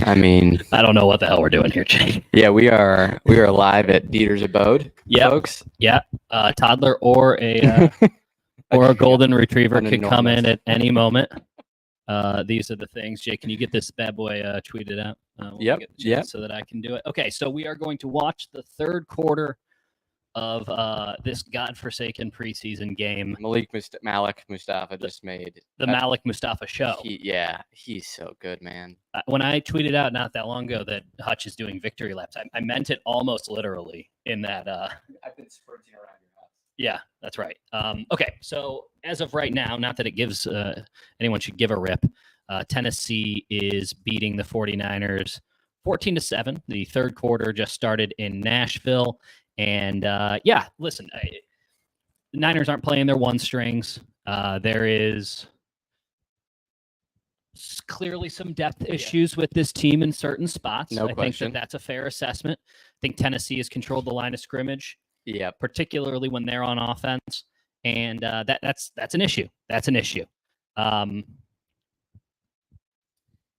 I mean, I don't know what the hell we're doing here, Jake. Yeah, we are live at Dieter's abode, folks. Yeah, a toddler or a golden retriever could come in at any moment. These are the things. Jake, can you get this bad boy tweeted out? Yep. So that I can do it. Okay, so we are going to watch the third quarter of this godforsaken preseason game. Malik Mustafa just made the Malik Mustafa show. He's so good, man. When I tweeted out not that long ago that Hutch is doing victory laps, I meant it almost literally in that. I've been sprinting around your house. Yeah, that's right. Okay, so as of right now, not that it gives anyone should give a rip, Tennessee is beating the 49ers 14-7. The third quarter just started in Nashville. And listen, the Niners aren't playing their one strings. There is clearly some depth issues with this team in certain spots. No question. Think that's a fair assessment. I think Tennessee has controlled the line of scrimmage, particularly when they're on offense, and that's an issue. That's an issue.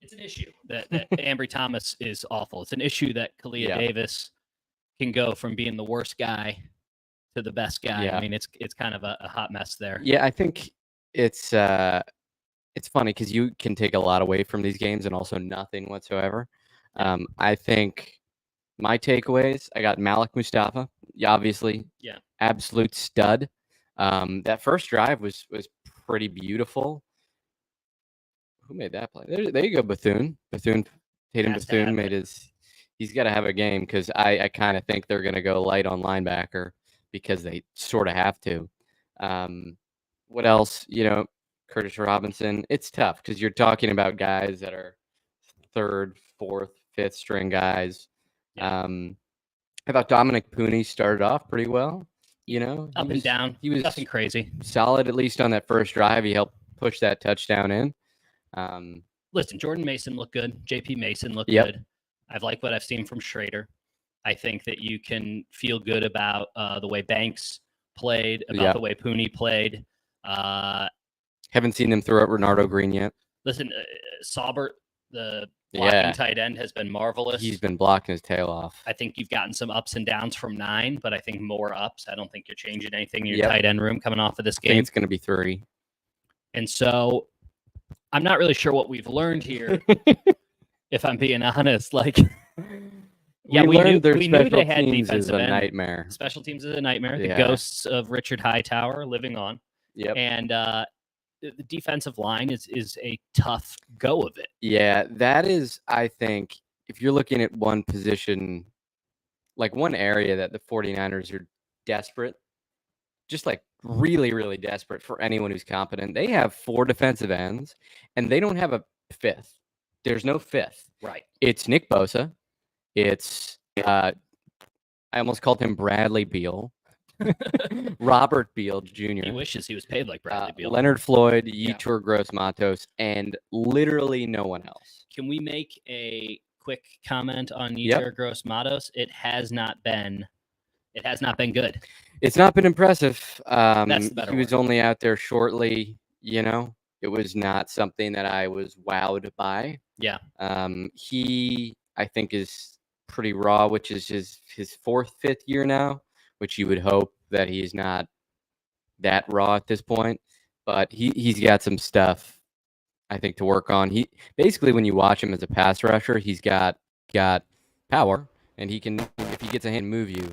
It's an issue that Ambry Thomas is awful. It's an issue that Kalia Davis can go from being the worst guy to the best guy. Yeah. I mean, it's kind of a hot mess there. Yeah, I think it's funny because you can take a lot away from these games and also nothing whatsoever. I think my takeaways, I got Malik Mustafa, obviously, absolute stud. That first drive was pretty beautiful. Who made that play? There you go, Tatum Bethune made his. He's got to have a game because I kind of think they're going to go light on linebacker because they sort of have to. What else? Curtis Robinson. It's tough because you're talking about guys that are third, fourth, fifth string guys. I thought Dominic Pooney started off pretty well. Up and down. He was nothing crazy. Solid, at least on that first drive. He helped push that touchdown in. Listen, Jordan Mason looked good. JP Mason looked good. I've liked what I've seen from Schrader. I think that you can feel good about the way Banks played, about the way Pooney played. Haven't seen them throw out Renardo Green yet. Listen, Saubert, the blocking tight end, has been marvelous. He's been blocking his tail off. I think you've gotten some ups and downs from 9, but I think more ups. I don't think you're changing anything in your tight end room coming off of this game. I think it's going to be 3. And so I'm not really sure what we've learned here. If I'm being honest, we knew they had defensive end. Nightmare. Special teams is a nightmare. The ghosts of Richard Hightower living on. Yep. And the defensive line is a tough go of it. Yeah, that is, I think, if you're looking at one position, like one area that the 49ers are desperate, just like really, really desperate for anyone who's competent. They have 4 defensive ends, and they don't have a 5th. There's no 5th. Right. It's Nick Bosa. It's I almost called him Bradley Beal. Robert Beal Jr. He wishes he was paid like Bradley Beal. Leonard Floyd, Yetur Gross-Matos, and literally no one else. Can we make a quick comment on Yetur Gross-Matos? It has not been good. It's not been impressive. That's the better he was only out there shortly, It was not something that I was wowed by. Yeah. He, I think, is pretty raw, which is his 4th, 5th year now, which you would hope that he's not that raw at this point. But he's got some stuff, I think, to work on. He basically, when you watch him as a pass rusher, he's got power, and he can, if he gets a hand, move you.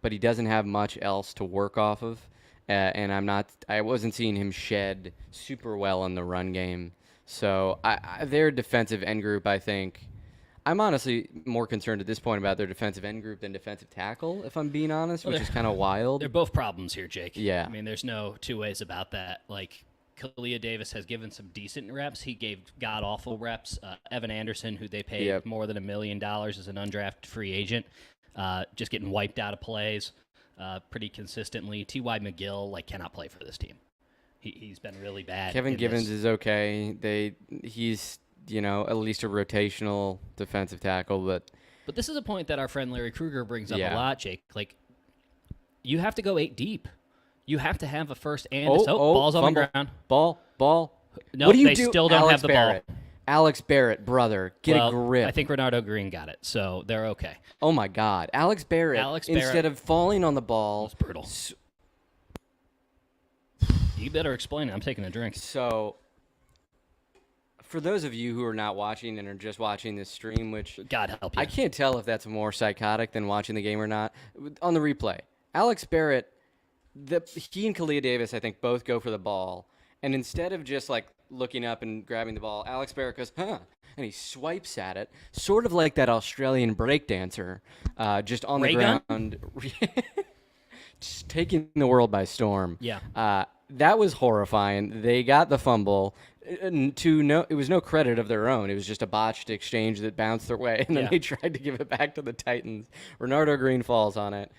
But he doesn't have much else to work off of. And I wasn't seeing him shed super well in the run game. So their defensive end group, I think, I'm honestly more concerned at this point about their defensive end group than defensive tackle, if I'm being honest, which is kind of wild. They're both problems here, Jake. Yeah. I mean, there's no two ways about that. Like, Kalia Davis has given some decent reps. He gave god-awful reps. Evan Anderson, who they paid more than $1 million as an undrafted free agent, just getting wiped out of plays. Pretty consistently. T.Y. McGill cannot play for this team. He's been really bad. Kevin Givens is okay. He's at least a rotational defensive tackle, but this is a point that our friend Larry Krueger brings up a lot, Jake. You have to go 8 deep. You have to have a first and balls on the ground. Ball. No, they still don't have the ball. Alex Barrett, brother, get a grip. I think Renardo Green got it, so they're okay. Oh my God, Alex Barrett, instead of falling on the ball, was brutal. You better explain it. I'm taking a drink. So, for those of you who are not watching and are just watching this stream, which God help you, I can't tell if that's more psychotic than watching the game or not. On the replay, Alex Barrett, he and Kalia Davis, I think, both go for the ball, and instead of just like looking up and grabbing the ball, Alex Barrett goes, huh, and he swipes at it, sort of like that Australian breakdancer, just on the ground, just taking the world by storm. Yeah. That was horrifying. They got the fumble. It was no credit of their own. It was just a botched exchange that bounced their way, and then they tried to give it back to the Titans. Renardo Green falls on it.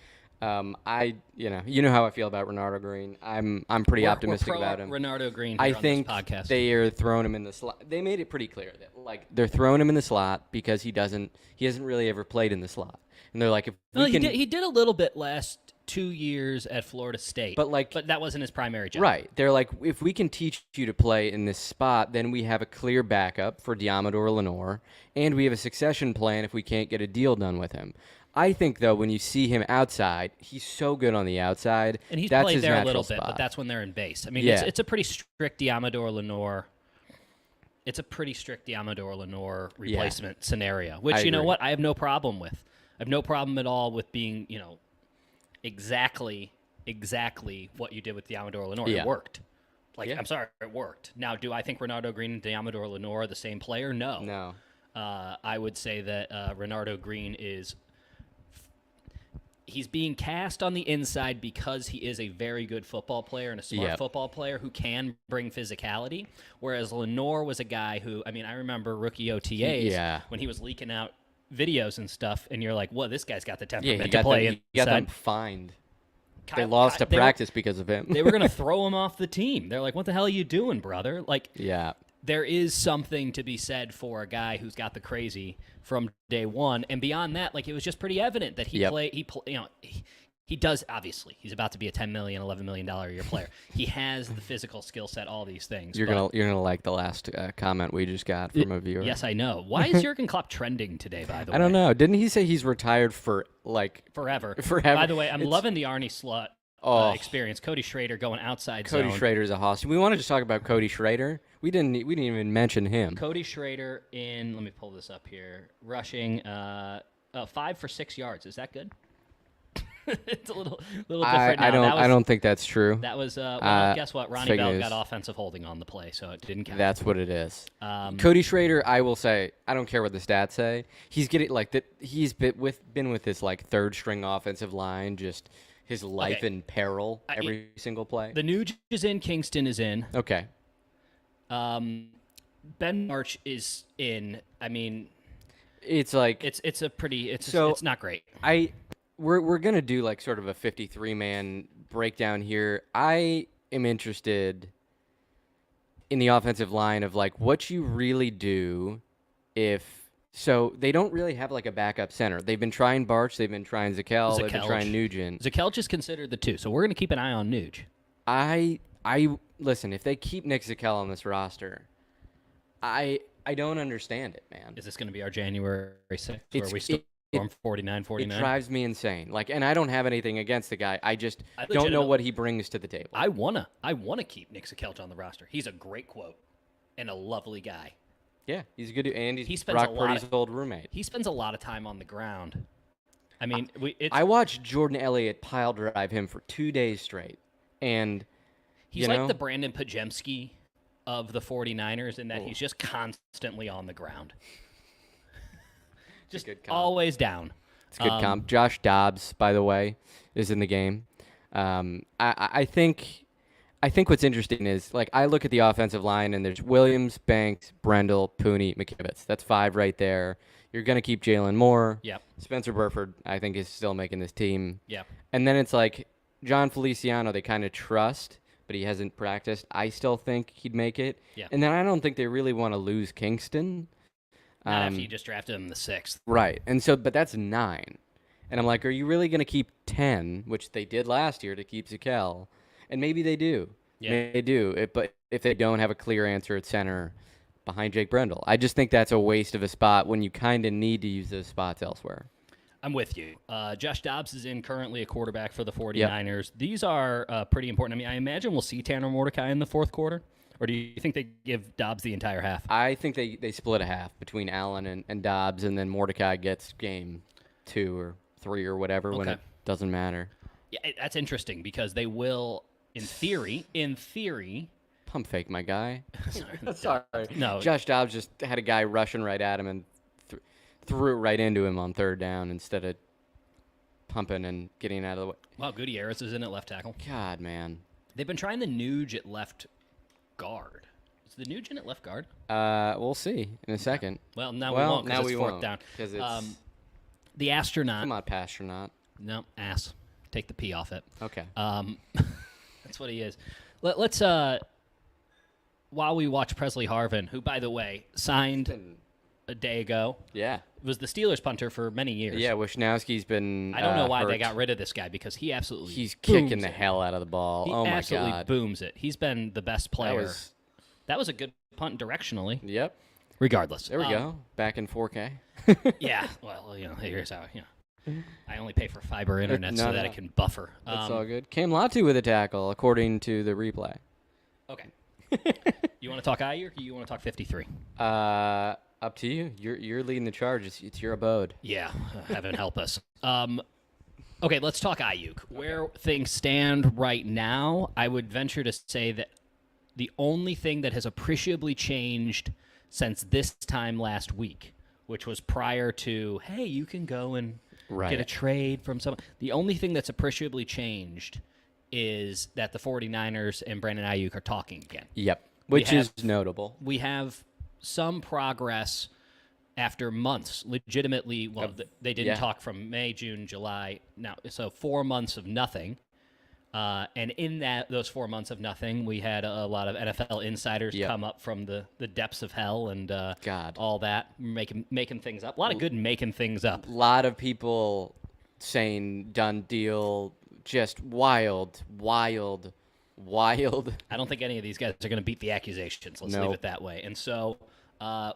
You know how I feel about Renardo Green. I'm pretty optimistic about him. Renardo Green. I think on this podcast. they are throwing him in the slot. They made it pretty clear that like they're throwing him in the slot because he hasn't really ever played in the slot, and they're like, if we can, he did a little bit last 2 years at Florida State, but that wasn't his primary job. Right. They're like, if we can teach you to play in this spot, then we have a clear backup for Diamador Lenore, and we have a succession plan if we can't get a deal done with him. I think, though, when you see him outside, he's so good on the outside. And he's that's played his there a natural little spot. bit, but that's when they're in base. I mean, it's a pretty strict Diamador Lenore. It's a pretty strict Diamador Lenore replacement scenario, which, you know what, I have no problem with. I have no problem at all with being, exactly what you did with Diamador Lenore. It worked. I'm sorry, it worked. Now, do I think Renardo Green and Diamador Lenore are the same player? No. No. I would say that Renardo Green he's being cast on the inside because he is a very good football player and a smart football player who can bring physicality, whereas Lenore was a guy who, I mean, I remember rookie OTAs when he was leaking out videos and stuff, and you're like, well, this guy's got the temperament to play inside. He got them fined. They lost to practice because of him. They were going to throw him off the team. They're like, what the hell are you doing, brother? There is something to be said for a guy who's got the crazy from day one, and beyond that, it was just pretty evident that he does. Obviously, he's about to be a $10 million, $11 million a year player. He has the physical skill set, all these things. You're gonna like the last comment we just got from a viewer. Yes, I know. Why is Jurgen Klopp trending today? By the way, I don't know. Didn't he say he's retired for forever? Forever. By the way, I'm loving the Arnie Slut experience. Cody Schrader going outside zone. Cody Schrader's a hoss. We want to just talk about Cody Schrader. We didn't even mention him. Cody Schrader let me pull this up here, rushing 5 for 6 yards. Is that good? It's a little different now. I don't think that's true. That was guess what? Ronnie Bell got offensive holding on the play, so it didn't count. That's what it is. Cody Schrader, I will say, I don't care what the stats say. He's getting he's been with this third string offensive line, just his life in peril every single play. The Nuge is in, Kingston is in. Okay. Ben March is in. I mean, it's it's not great. We're gonna do sort of a 53-man breakdown here. I am interested in the offensive line of what you really do so they don't really have a backup center. They've been trying Barch, they've been trying Zakelj, they've been trying Nugent. Zakelj is considered the two, so we're gonna keep an eye on Nuge. I listen, if they keep Nick Zakelj on this roster, I don't understand it, man. Is this gonna be our January 6th where we storm 49-49? It drives me insane. And I don't have anything against the guy. I just don't know what he brings to the table. I wanna keep Nick Zakelj on the roster. He's a great quote and a lovely guy. Yeah, he's good, and he's Brock Purdy's old roommate. He spends a lot of time on the ground. I mean, I watched Jordan Elliott pile drive him for 2 days straight, and he's like the Brandon Pajemski of the 49ers in that he's just constantly on the ground. Just always down. It's a good comp. Josh Dobbs, by the way, is in the game. I think what's interesting is I look at the offensive line and there's Williams, Banks, Brendel, Pooney, McKivitz. That's 5 right there. You're gonna keep Jalen Moore. Yep. Spencer Burford, I think, is still making this team. Yeah. And then it's John Feliciano. They kind of trust, but he hasn't practiced. I still think he'd make it. Yeah. And then I don't think they really want to lose Kingston. Not after you just drafted him the 6th. Right. And so, but that's 9. And I'm like, are you really going to keep 10, which they did last year to keep Zakelj? And maybe they do. Yeah. Maybe they do. But if they don't have a clear answer at center, behind Jake Brendel. I just think that's a waste of a spot when you kind of need to use those spots elsewhere. I'm with you. Josh Dobbs is in currently a quarterback for the 49ers. Yep. These are pretty important. I mean, I imagine we'll see Tanner Mordecai in the fourth quarter, or do you think they give Dobbs the entire half? I think they split a half between Allen and Dobbs, and then Mordecai gets game 2 or 3 or whatever when it doesn't matter. Yeah, that's interesting because they will, in theory, pump fake, my guy. Sorry. No. Josh Dobbs just had a guy rushing right at him and threw it right into him on third down instead of pumping and getting out of the way. Wow, Gutierrez is in at left tackle. God, man. They've been trying the Nuge at left guard. Is the Nuge in at left guard? We'll see in a second. Well, now we won't because it's fourth down. Because it's the astronaut. Come on, Pastronaut. No, ass. Take the P off it. Okay. That's what he is. Let's while we watch Presley Harvin, who, by the way, signed a day ago. Yeah. Was the Steelers punter for many years. Yeah, Wisnowski's been I don't know why hurt. they got rid of this guy because he absolutely He's kicking the hell out of the ball. He oh, my God. He absolutely booms it. He's been the best player. That was a good punt directionally. Yep. Regardless. There we go. Back in 4K. Yeah. Well, here's how, I only pay for fiber internet so that it can buffer. That's all good. Cam Latu with a tackle, according to the replay. Okay. You want to talk Aiyuk or you want to talk 53? Up to you. You're leading the charge. It's your abode. Yeah. Heaven help us. Okay, let's talk Aiyuk. Where things stand right now, I would venture to say that the only thing that has appreciably changed since this time last week, which was prior to, hey, you can go and get a trade from someone. The only thing that's appreciably changed is that the 49ers and Brandon Aiyuk are talking again. Yep, which is notable. We have some progress after months, legitimately. Well, they didn't talk from May, June, July. Now, so 4 months of nothing. And in those 4 months of nothing, we had a lot of NFL insiders come up from the depths of hell and all that, making things up. A lot of good making things up. A lot of people saying done deal, just wild. I don't think any of these guys are going to beat the accusations. Let's leave it that way. And so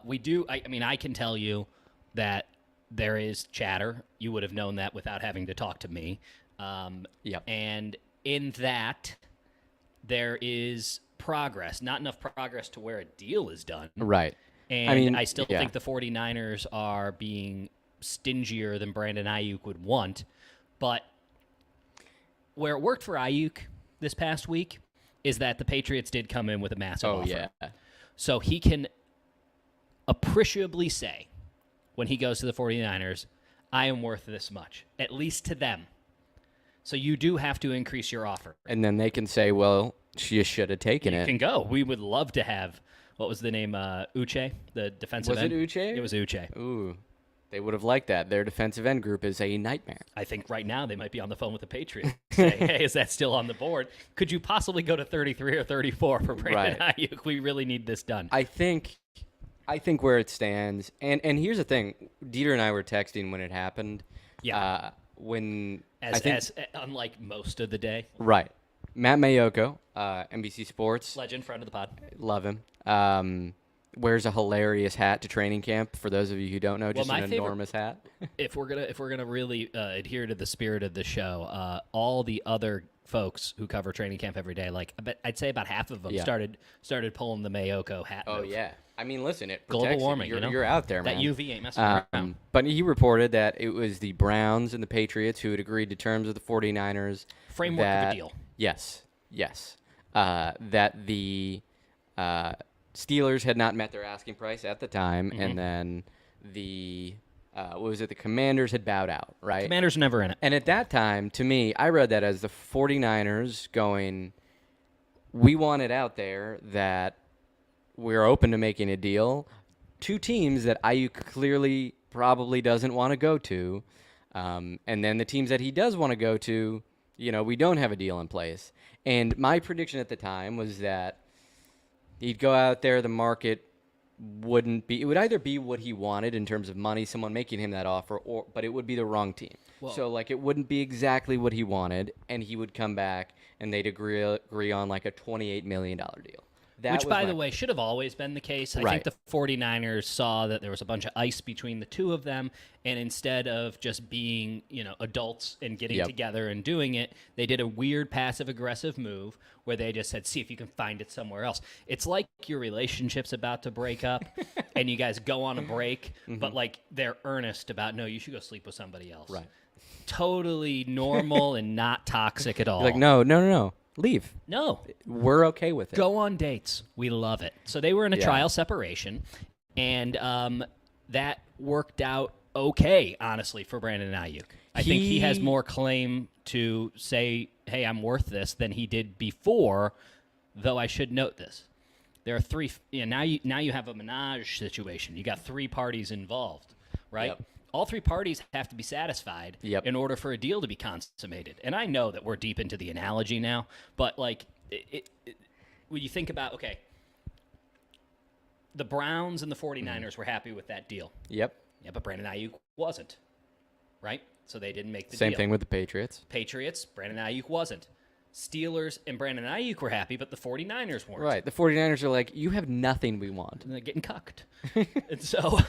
we do. I mean, I can tell you that there is chatter. You would have known that without having to talk to me. And in that, there is progress. Not enough progress to where a deal is done. Right. And I still think the 49ers are being stingier than Brandon Aiyuk would want. But where it worked for Aiyuk this past week is that the Patriots did come in with a massive offer. Yeah. So he can appreciably say when he goes to the 49ers, I am worth this much, at least to them. So you do have to increase your offer. And then they can say, well, she should have taken it. You can go. We would love to have, what was the name, Uche, the defensive end? Was it Uche? It was Uche. Ooh, they would have liked that. Their defensive end group is a nightmare. I think right now they might be on the phone with the Patriots. Say, hey, is that still on the board? Could you possibly go to 33 or 34 for Brandon Aiyuk? We really need this done. I think where it stands, and here's the thing. Dieter and I were texting when it happened. Yeah. As unlike most of the day. Right. Matt Mayoko, NBC Sports. Legend, friend of the pod. Love him. Wears a hilarious hat to training camp. For those of you who don't know, just an enormous hat. If we're gonna really adhere to the spirit of the show, all the other folks who cover training camp every day, I'd say about half of them started pulling the Mayoko hat. Oh yeah. I mean, listen, it protects global warming. You're out there, man. That UV ain't messing around. But he reported that it was the Browns and the Patriots who had agreed to terms with the 49ers. Framework of a deal. Yes. That the Steelers had not met their asking price at the time, and then the the Commanders had bowed out, right? Commanders never in it. And at that time, to me, I read that as the 49ers going, we want it out there that we're open to making a deal. Two teams that Aiyuk clearly probably doesn't want to go to. And then the teams that he does want to go to, we don't have a deal in place. And my prediction at the time was that he'd go out there, the market it would either be what he wanted in terms of money, someone making him that offer, but it would be the wrong team. Whoa. So it wouldn't be exactly what he wanted, and he would come back and they'd agree on a $28 million deal. Which, by the way, should have always been the case. I think the 49ers saw that there was a bunch of ice between the two of them, and instead of just being, adults and getting together and doing it, they did a weird passive-aggressive move where they just said, see if you can find it somewhere else. It's like your relationship's about to break up, and you guys go on a break, but, they're earnest about, no, you should go sleep with somebody else. Right. Totally normal and not toxic at all. You're like, no. Leave. No. We're okay with it. Go on dates. We love it. So they were in a trial separation, and that worked out okay, honestly, for Brandon Aiyuk. I think he has more claim to say, hey, I'm worth this than he did before, though I should note this. There are three. Now you have a menage situation. You got three parties involved, right? Yep. All three parties have to be satisfied in order for a deal to be consummated. And I know that we're deep into the analogy now, but when you think about, okay, the Browns and the 49ers were happy with that deal. Yep. Yeah, but Brandon Aiyuk wasn't, right? So they didn't make the deal. Same thing with the Patriots. Brandon Aiyuk wasn't. Steelers and Brandon Aiyuk were happy, but the 49ers weren't. Right. The 49ers are like, you have nothing we want. And they're getting cucked. And so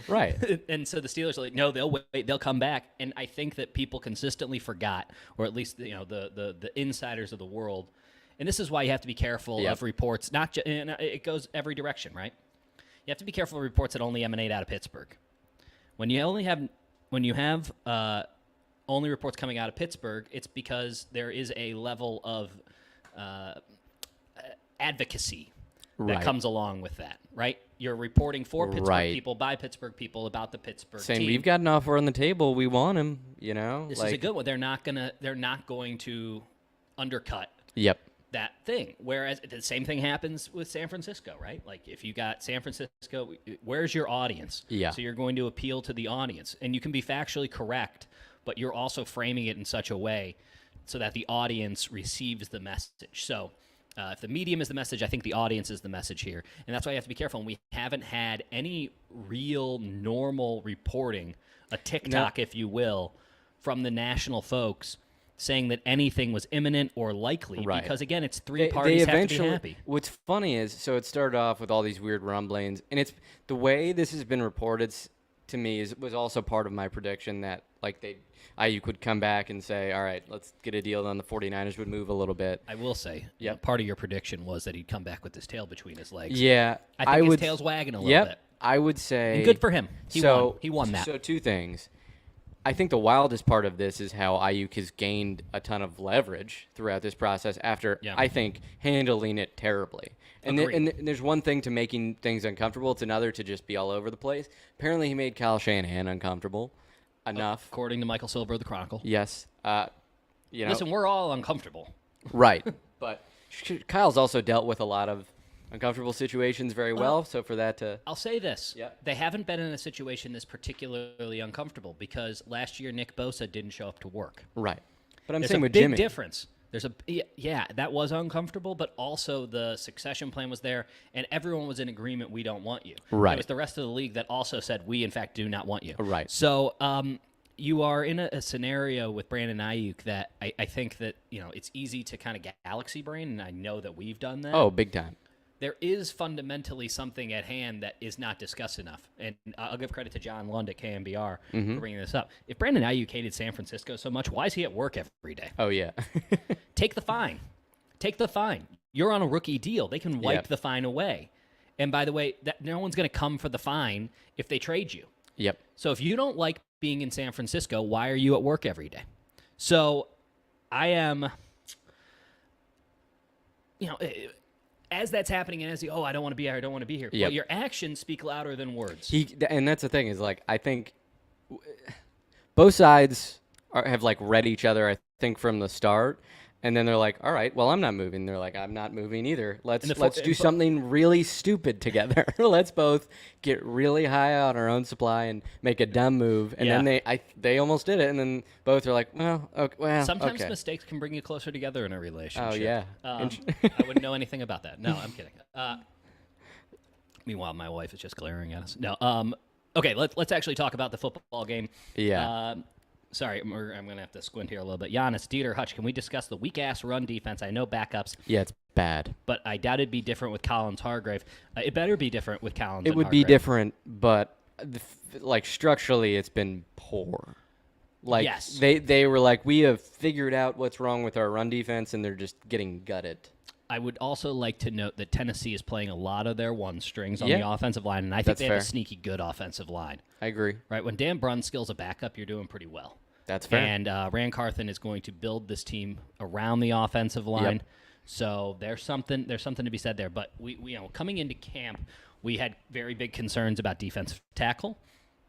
right. And so the Steelers are like, no, they'll wait, they'll come back. And I think that people consistently forgot, or at least the insiders of the world. And this is why you have to be careful of reports. It goes every direction, right? You have to be careful of reports that only emanate out of Pittsburgh. When you have only reports coming out of Pittsburgh, it's because there is a level of advocacy that comes along with that, right? You're reporting for Pittsburgh people by Pittsburgh people about the Pittsburgh team. We've got an offer on the table. We want him. This is a good one. They're not going to undercut. Yep. That thing. Whereas the same thing happens with San Francisco, right? Like if you got San Francisco, where's your audience? Yeah. So you're going to appeal to the audience, and you can be factually correct, but you're also framing it in such a way so that the audience receives the message. So if the medium is the message, I think the audience is the message here. And that's why you have to be careful. And we haven't had any real normal reporting, a TikTok, if you will, from the national folks saying that anything was imminent or likely. Right. Because, again, it's three parties have to be happy. What's funny is, so it started off with all these weird rumblings. And it's the way this has been reported to me was also part of my prediction that, Aiyuk would come back and say, all right, let's get a deal done. The 49ers would move a little bit. I will say, part of your prediction was that he'd come back with his tail between his legs. Yeah. I think his tail's wagging a little bit. I would say. And good for him. He won that. So two things. I think the wildest part of this is how Aiyuk has gained a ton of leverage throughout this process after, I think, handling it terribly. And there's one thing to making things uncomfortable. It's another to just be all over the place. Apparently, he made Kyle Shanahan uncomfortable enough. According to Michael Silver of the Chronicle. Yes. Listen, we're all uncomfortable. Right. But Kyle's also dealt with a lot of uncomfortable situations very well, so for that to... I'll say this. They haven't been in a situation that's particularly uncomfortable because last year Nick Bosa didn't show up to work. Right. But I'm saying with Jimmy... There's a big difference. That was uncomfortable, but also the succession plan was there, and everyone was in agreement, we don't want you. Right. It was the rest of the league that also said, we, in fact, do not want you. Right. So you are in a scenario with Brandon Aiyuk that I think that, it's easy to kind of galaxy brain, and I know that we've done that. Oh, big time. There is fundamentally something at hand that is not discussed enough. And I'll give credit to John Lund at KMBR for bringing this up. If Brandon Aiyuk hated San Francisco so much, why is he at work every day? Oh, yeah. Take the fine. Take the fine. You're on a rookie deal. They can wipe the fine away. And by the way, no one's going to come for the fine if they trade you. Yep. So if you don't like being in San Francisco, why are you at work every day? So I am, as that's happening, and as I don't want to be here, I don't want to be here. Well, your actions speak louder than words. And that's the thing is, I think both sides have read each other, I think, from the start. And then they're like, all right, well, I'm not moving. They're like, I'm not moving either. Let's do something really stupid together. Let's both get really high on our own supply and make a dumb move. And then they almost did it. And then both are like, well, okay. Sometimes mistakes can bring you closer together in a relationship. Oh, yeah. I wouldn't know anything about that. No, I'm kidding. Meanwhile, my wife is just glaring at us. No. Okay, let's actually talk about the football game. Yeah. Sorry, I'm going to have to squint here a little bit. Giannis, Dieter, Hutch, can we discuss the weak-ass run defense? I know backups. Yeah, it's bad. But I doubt it'd be different with Collins Hargrave. It better be different with Collins. It would be different, but like structurally, it's been poor. Like yes. they were like, we have figured out what's wrong with our run defense, and they're just getting gutted. I would also like to note that Tennessee is playing a lot of their one strings on the offensive line, and I think they have a sneaky good offensive line. I agree. Right, when Dan Brunskill's a backup, you're doing pretty well. That's fair. And Rand Carthen is going to build this team around the offensive line. Yep. So there's something to be said there. But we coming into camp, we had very big concerns about defensive tackle.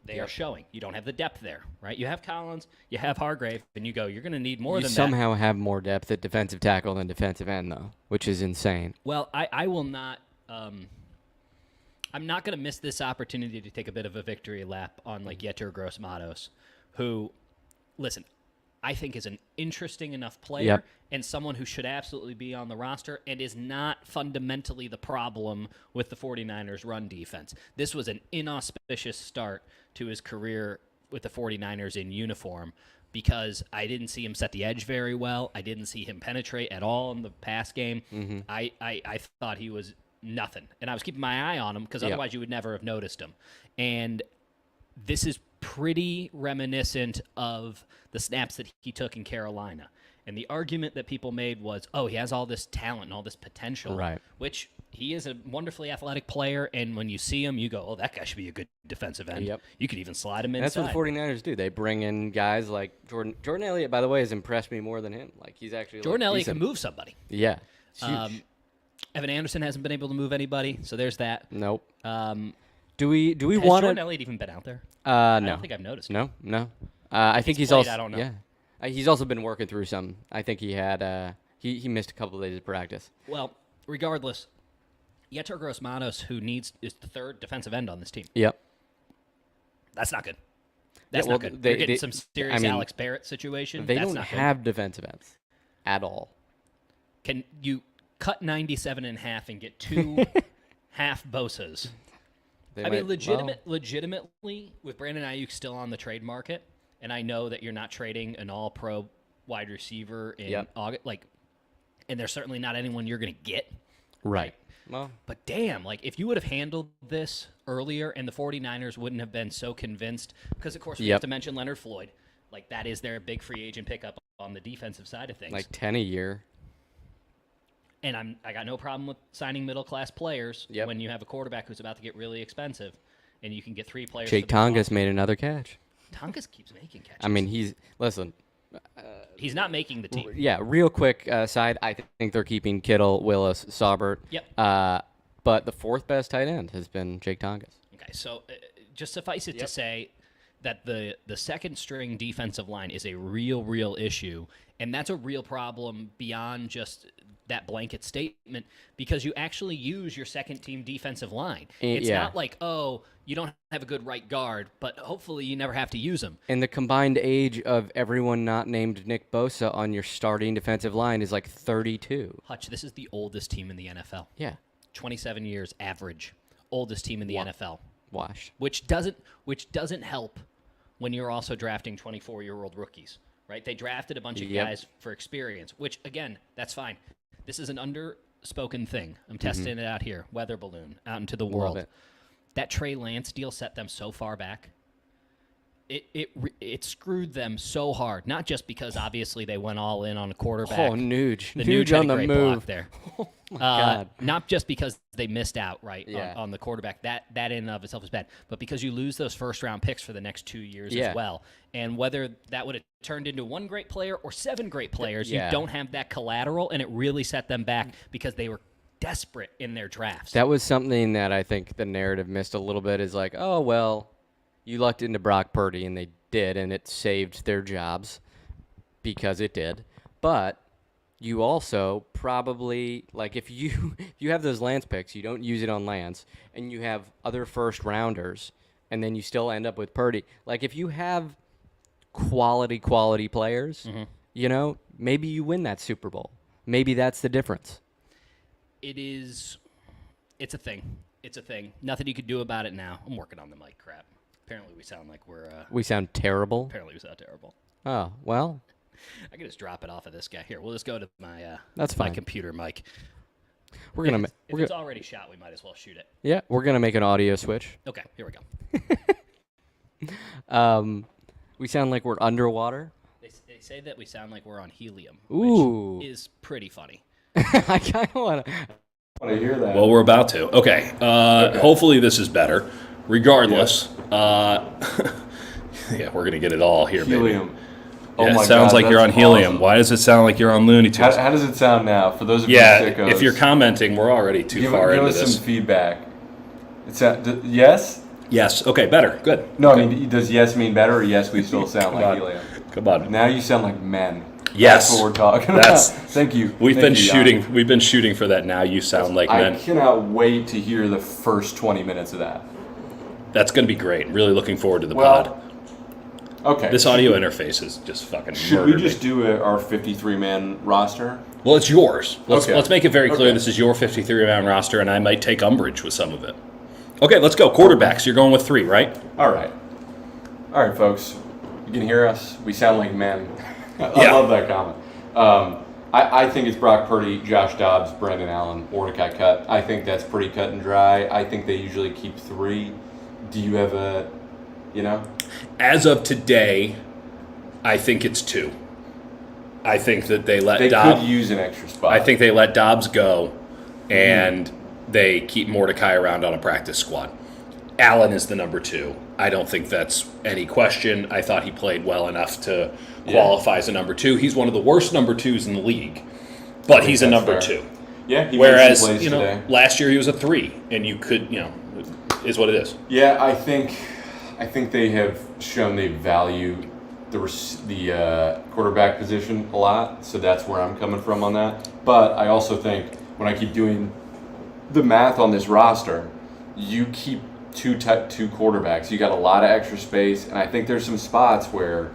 They are showing. You don't have the depth there, right? You have Collins, you have Hargrave, and you're going to need more than that. You somehow have more depth at defensive tackle than defensive end, though, which is insane. Well, I will not. I'm not going to miss this opportunity to take a bit of a victory lap on like Yetur Gross-Matos, who, listen, I think is an interesting enough player and someone who should absolutely be on the roster and is not fundamentally the problem with the 49ers run defense. This was an inauspicious start to his career with the 49ers in uniform because I didn't see him set the edge very well. I didn't see him penetrate at all in the pass game. Mm-hmm. I thought he was nothing. And I was keeping my eye on him because otherwise you would never have noticed him. And this is pretty reminiscent of the snaps that he took in Carolina. And the argument that people made was, oh, he has all this talent and all this potential, right? Which he is a wonderfully athletic player. And when you see him, you go, oh, that guy should be a good defensive end. Yep. You could even slide him inside. That's what the 49ers do. They bring in guys like Jordan. Jordan Elliott, by the way, has impressed me more than him. Like he's actually Jordan Elliott can move somebody. Yeah. Huge. Evan Anderson hasn't been able to move anybody, so there's that. Nope. Do we want Jordan Elliott even been out there? No. I don't think I've noticed. No. I think he's played, also. I don't know. Yeah. He's also been working through some. I think he had. He missed a couple of days of practice. Well, regardless, Yetur Gross-Matos, who is the third defensive end on this team. Yep. That's not good. That's not good. They're getting some serious Alex Barrett situation. They don't have defensive ends at all. Can you cut 97 in half and get two half Bosas? Legitimately, with Brandon Aiyuk still on the trade market, and I know that you're not trading an all-pro wide receiver in August, and there's certainly not anyone you're going to get. Right. Well, but damn, if you would have handled this earlier and the 49ers wouldn't have been so convinced, because, of course, we have to mention Leonard Floyd. That is their big free agent pickup on the defensive side of things. 10 a year. And I got no problem with signing middle-class players when you have a quarterback who's about to get really expensive, and you can get 3 players. Jake Tongas made another catch. Tongas keeps making catches. I mean, he's not making the team. Yeah, real quick side, I think they're keeping Kittle, Willis, Saubert. Yep. But the 4th best tight end has been Jake Tongas. Okay, so just suffice it to say that the second-string defensive line is a real issue, and that's a real problem beyond just that blanket statement because you actually use your second-team defensive line. It's not like, oh, you don't have a good right guard, but hopefully you never have to use him. And the combined age of everyone not named Nick Bosa on your starting defensive line is 32. Hutch, this is the oldest team in the NFL. Yeah. 27 years average. Oldest team in the NFL. Wash. Which doesn't help when you're also drafting 24-year-old rookies, right? They drafted a bunch of guys for experience, which, again, that's fine. This is an underspoken thing. I'm testing it out here. Weather balloon out into the world. That Trey Lance deal set them so far back. It screwed them so hard. Not just because obviously they went all in on a quarterback. Oh, Nuge. The Nuge on the move there. Oh my God. Not just because they missed out on the quarterback. That in and of itself is bad. But because you lose those first-round picks for the next 2 years as well. And whether that would have turned into 1 great player or 7 great players, you don't have that collateral, and it really set them back because they were desperate in their drafts. That was something that I think the narrative missed a little bit is oh, well, you lucked into Brock Purdy, and they did, and it saved their jobs because it did. But you also probably, if you have those Lance picks, you don't use it on Lance, and you have other first-rounders, and then you still end up with Purdy. If you have quality players, maybe you win that Super Bowl. Maybe that's the difference. It's a thing. It's a thing. Nothing you could do about it now. I'm working on the mic crap. Apparently we sound like we sound terrible. Apparently we sound terrible. Oh, well, I can just drop it off of this guy. Here, we'll just go to my that's my fine. computer mic. We're gonna. If it's already shot, we might as well shoot it. Yeah, we're gonna make an audio switch. Okay, here we go. We sound like we're underwater. They say that we sound like we're on helium, Ooh. which is pretty funny. I kind of want to hear that. Well, we're about to. Okay. Hopefully this is better. Regardless, yeah, we're going to get it all here, Helium. baby. Oh Yeah, my it sounds God, like you're on that's helium. awesome. Why does it sound like you're on Looney Tunes? How does it sound now? For those of you Yeah, sickos, if you're commenting, we're already too far give into us this. some feedback. Yes? Yes. Okay, better. Good. No, Okay. I mean, does yes mean better, or yes, we still sound like on. helium? Come on. Now you sound like men. Yes. That's what we're talking about. That's- Thank you. We've Thank been you, shooting. Jan. We've been shooting for that. Now you sound like I men. cannot wait to hear the first 20 minutes of that. That's going to be great. Really looking forward to the Well, pod. Okay. This audio interface is just fucking Should murdered we just me. do our 53-man roster? Well, it's yours. Okay. Let's make it very clear Okay. this is your 53-man roster, and I might take umbrage with some of it. Okay, let's go. Quarterbacks. You're going with 3, right? All right, folks. You can hear us. We sound like men. I Yeah. love that comment. I think it's Brock Purdy, Josh Dobbs, Brandon Allen, Mordecai Cut. I think that's pretty cut and dry. I think they usually keep 3. Do you have a, As of today, I think it's 2. I think that they let They Dobbs. could use an extra spot. I think they let Dobbs go, and they keep Mordecai around on a practice squad. Allen is the number 2. I don't think that's any question. I thought he played well enough to qualify as a number 2. He's one of the worst number 2s in the league, but he's a that's number fair. 2. Yeah, he made Whereas, some plays today. last year he was a 3, and you could, is what it is. Yeah, I think they have shown they value the quarterback position a lot, so that's where I'm coming from on that. But I also think when I keep doing the math on this roster, you keep two quarterbacks. You got a lot of extra space, and I think there's some spots where,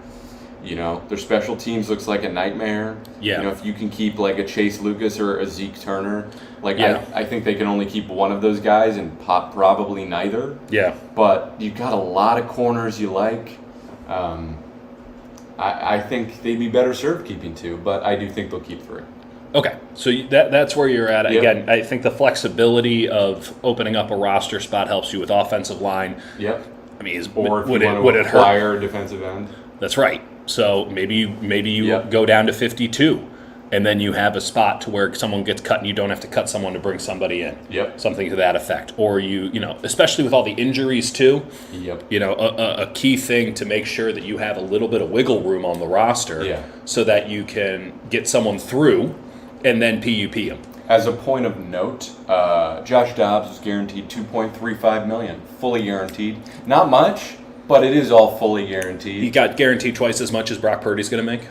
their special teams looks like a nightmare. Yeah. If you can keep like a Chase Lucas or a Zeke Turner, Yeah. I think they can only keep one of those guys and pop probably neither. Yeah. But you got a lot of corners you like. I think they'd be better served keeping 2, but I do think they'll keep 3. Okay, so that's where you're at. Yep. Again, I think the flexibility of opening up a roster spot helps you with offensive line. Yep. I mean, Or if would you it want would to it hurt? acquire a defensive end. That's right. So maybe you Yep. go down to 52, and then you have a spot to where someone gets cut, and you don't have to cut someone to bring somebody in. Yep. Something to that effect. Or especially with all the injuries too. Yep. A key thing to make sure that you have a little bit of wiggle room on the roster, Yeah. so that you can get someone through, and then PUP them. As a point of note, Josh Dobbs was guaranteed $2.35 million, fully guaranteed. Not much, but it is all fully guaranteed. He got guaranteed twice as much as Brock Purdy's going to make.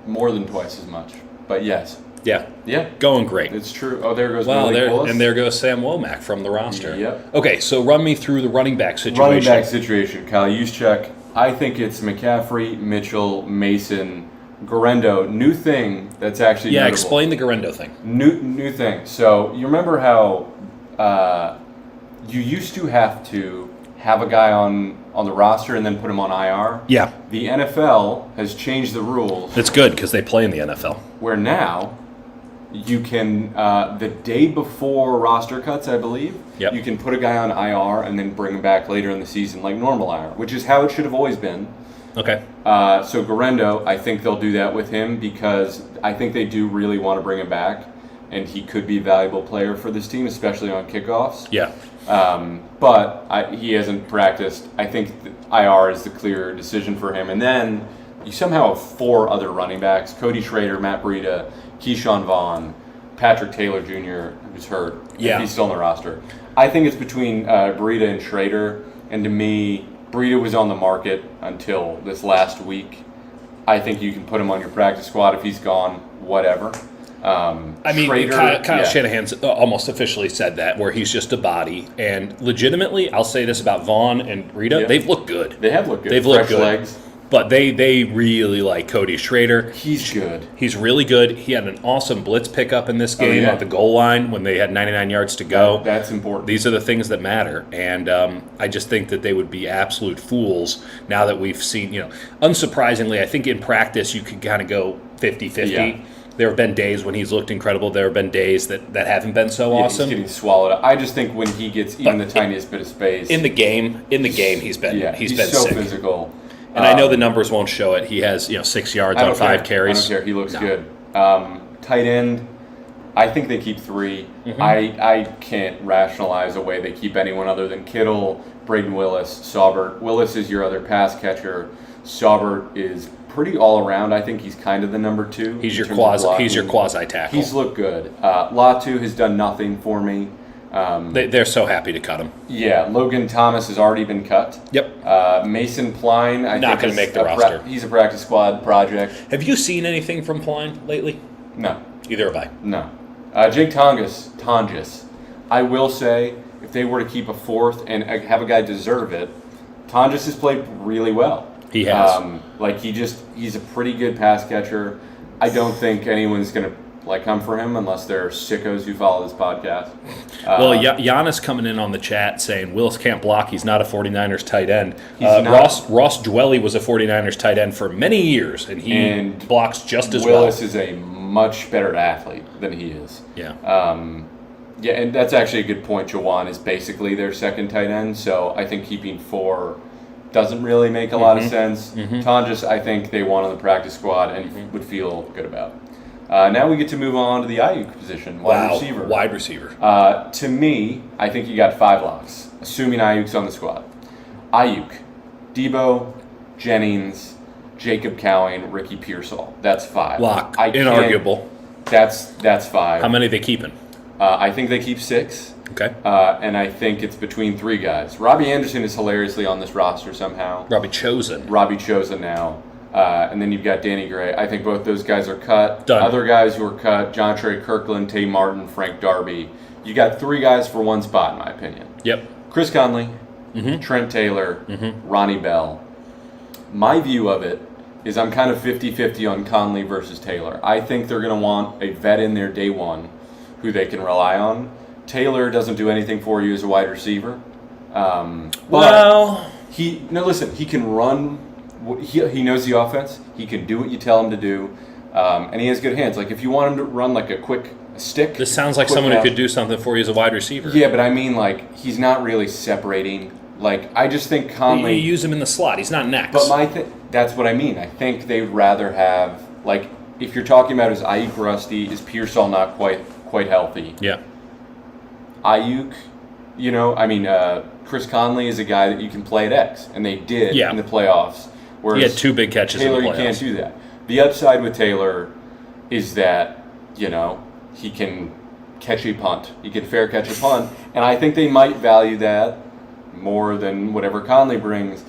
More than twice as much, but yes. Yeah, Yeah, going great. it's true. Oh, there goes Well, Malik Willis. there goes Sam Womack from the roster. Yep. Okay, so run me through the running back situation. Running back situation, Kyle Juszczyk. I think it's McCaffrey, Mitchell, Mason, Garendo. New thing that's actually Yeah, notable. explain the Garendo thing. New thing. So you remember how you used to have to have a guy on the roster and then put him on IR? Yeah, The NFL has changed the rules it's good because they play in the NFL. where now you can, the day before roster cuts, I believe, Yep. you can put a guy on IR and then bring him back later in the season like normal IR, which is how it should have always been. Okay. So Garendo, I think they'll do that with him because I think they do really want to bring him back, and he could be a valuable player for this team, especially on kickoffs. Yeah. But he hasn't practiced. I think IR is the clear decision for him. And then you somehow have 4 other running backs: Cody Schrader, Matt Breida, Keyshawn Vaughn, Patrick Taylor Jr., who's hurt. Yeah. If he's still on the roster. I think it's between Breida and Schrader. And to me, Breida was on the market until this last week. I think you can put him on your practice squad if he's gone, whatever. I mean, Schrader, Kyle yeah. Shanahan's almost officially said that, where he's just a body. And legitimately, I'll say this about Vaughn and Breida, Yeah. they've looked good. They have looked good. They've looked Fresh good. legs. But they really like Cody Schrader. He's good. He's really good. He had an awesome blitz pickup in this game at the goal line when they had 99 yards to go. That's important. These are the things that matter. And I just think that they would be absolute fools now that we've seen, unsurprisingly, I think in practice you could kind of go 50-50. Yeah. There have been days when he's looked incredible. There have been days that haven't been so awesome. He's getting swallowed up. I just think when he gets even the tiniest bit of space in the game, he's been been so sick. Physical. And I know the numbers won't show it. He has 6 yards on 5 carries. I don't care. He looks good. Tight end, I think they keep 3. Mm-hmm. I can't rationalize a way they keep anyone other than Kittle, Braden Willis, Saubert. Willis is your other pass catcher. Saubert is pretty all around. I think he's kind of the number 2. He's your quasi tackle. He's looked good. Latu has done nothing for me. They're so happy to cut him. Yeah, Logan Thomas has already been cut. Yep. Mason Pline, not going to make the roster. He's a practice squad project. Have you seen anything from Pline lately? No. Either have I. No. Jake Tonges. I will say, if they were to keep a 4th and have a guy deserve it, Tonges has played really well. He has. He's a pretty good pass catcher. I don't think anyone's going to come for him unless they're sickos who follow this podcast. Giannis coming in on the chat saying Willis can't block. He's not a 49ers tight end. Ross Dwelly was a 49ers tight end for many years, and he blocks just as well. Willis is a much better athlete than he is. Yeah. And that's actually a good point. Jawan is basically their second tight end, so I think keeping 4 doesn't really make a lot of sense. Mm-hmm. Tonjes, I think they want on the practice squad and would feel good about. Now we get to move on to the Aiyuk position, receiver. Wide receiver. To me, I think you got 5 locks, assuming Aiyuk's on the squad. Aiyuk, Debo, Jennings, Jacob Cowing, Ricky Pearsall. That's 5. Lock. Inarguable. That's 5. How many are they keeping? I think they keep 6. Okay. And I think it's between 3 guys. Robbie Anderson is hilariously on this roster somehow. Robbie Chosen now. And then you've got Danny Gray. I think both those guys are cut. Done. Other guys who are cut, John Trey Kirkland, Tay Martin, Frank Darby. You got 3 guys for 1 spot, in my opinion. Yep. Chris Conley, Trent Taylor, Ronnie Bell. My view of it is I'm kind of 50-50 on Conley versus Taylor. I think they're going to want a vet in there day one who they can rely on. Taylor doesn't do anything for you as a wide receiver. He can run. He knows the offense. He can do what you tell him to do, and he has good hands. Like if you want him to run like a quick stick. This sounds like someone who could do something for you as a wide receiver. Yeah, but I mean, like he's not really separating. Like I just think Conley. You use him in the slot. He's not next. But that's what I mean. I think they'd rather have like if you're talking about is Aiyuk rusty, is Pearsall not quite healthy? Yeah. Aiyuk, Chris Conley is a guy that you can play at X, and they did in the playoffs. Whereas he had 2 big catches Taylor, in the playoffs. you can't do that. The upside with Taylor is that, he can catch a punt. He can fair catch a punt, and I think they might value that more than whatever Conley brings.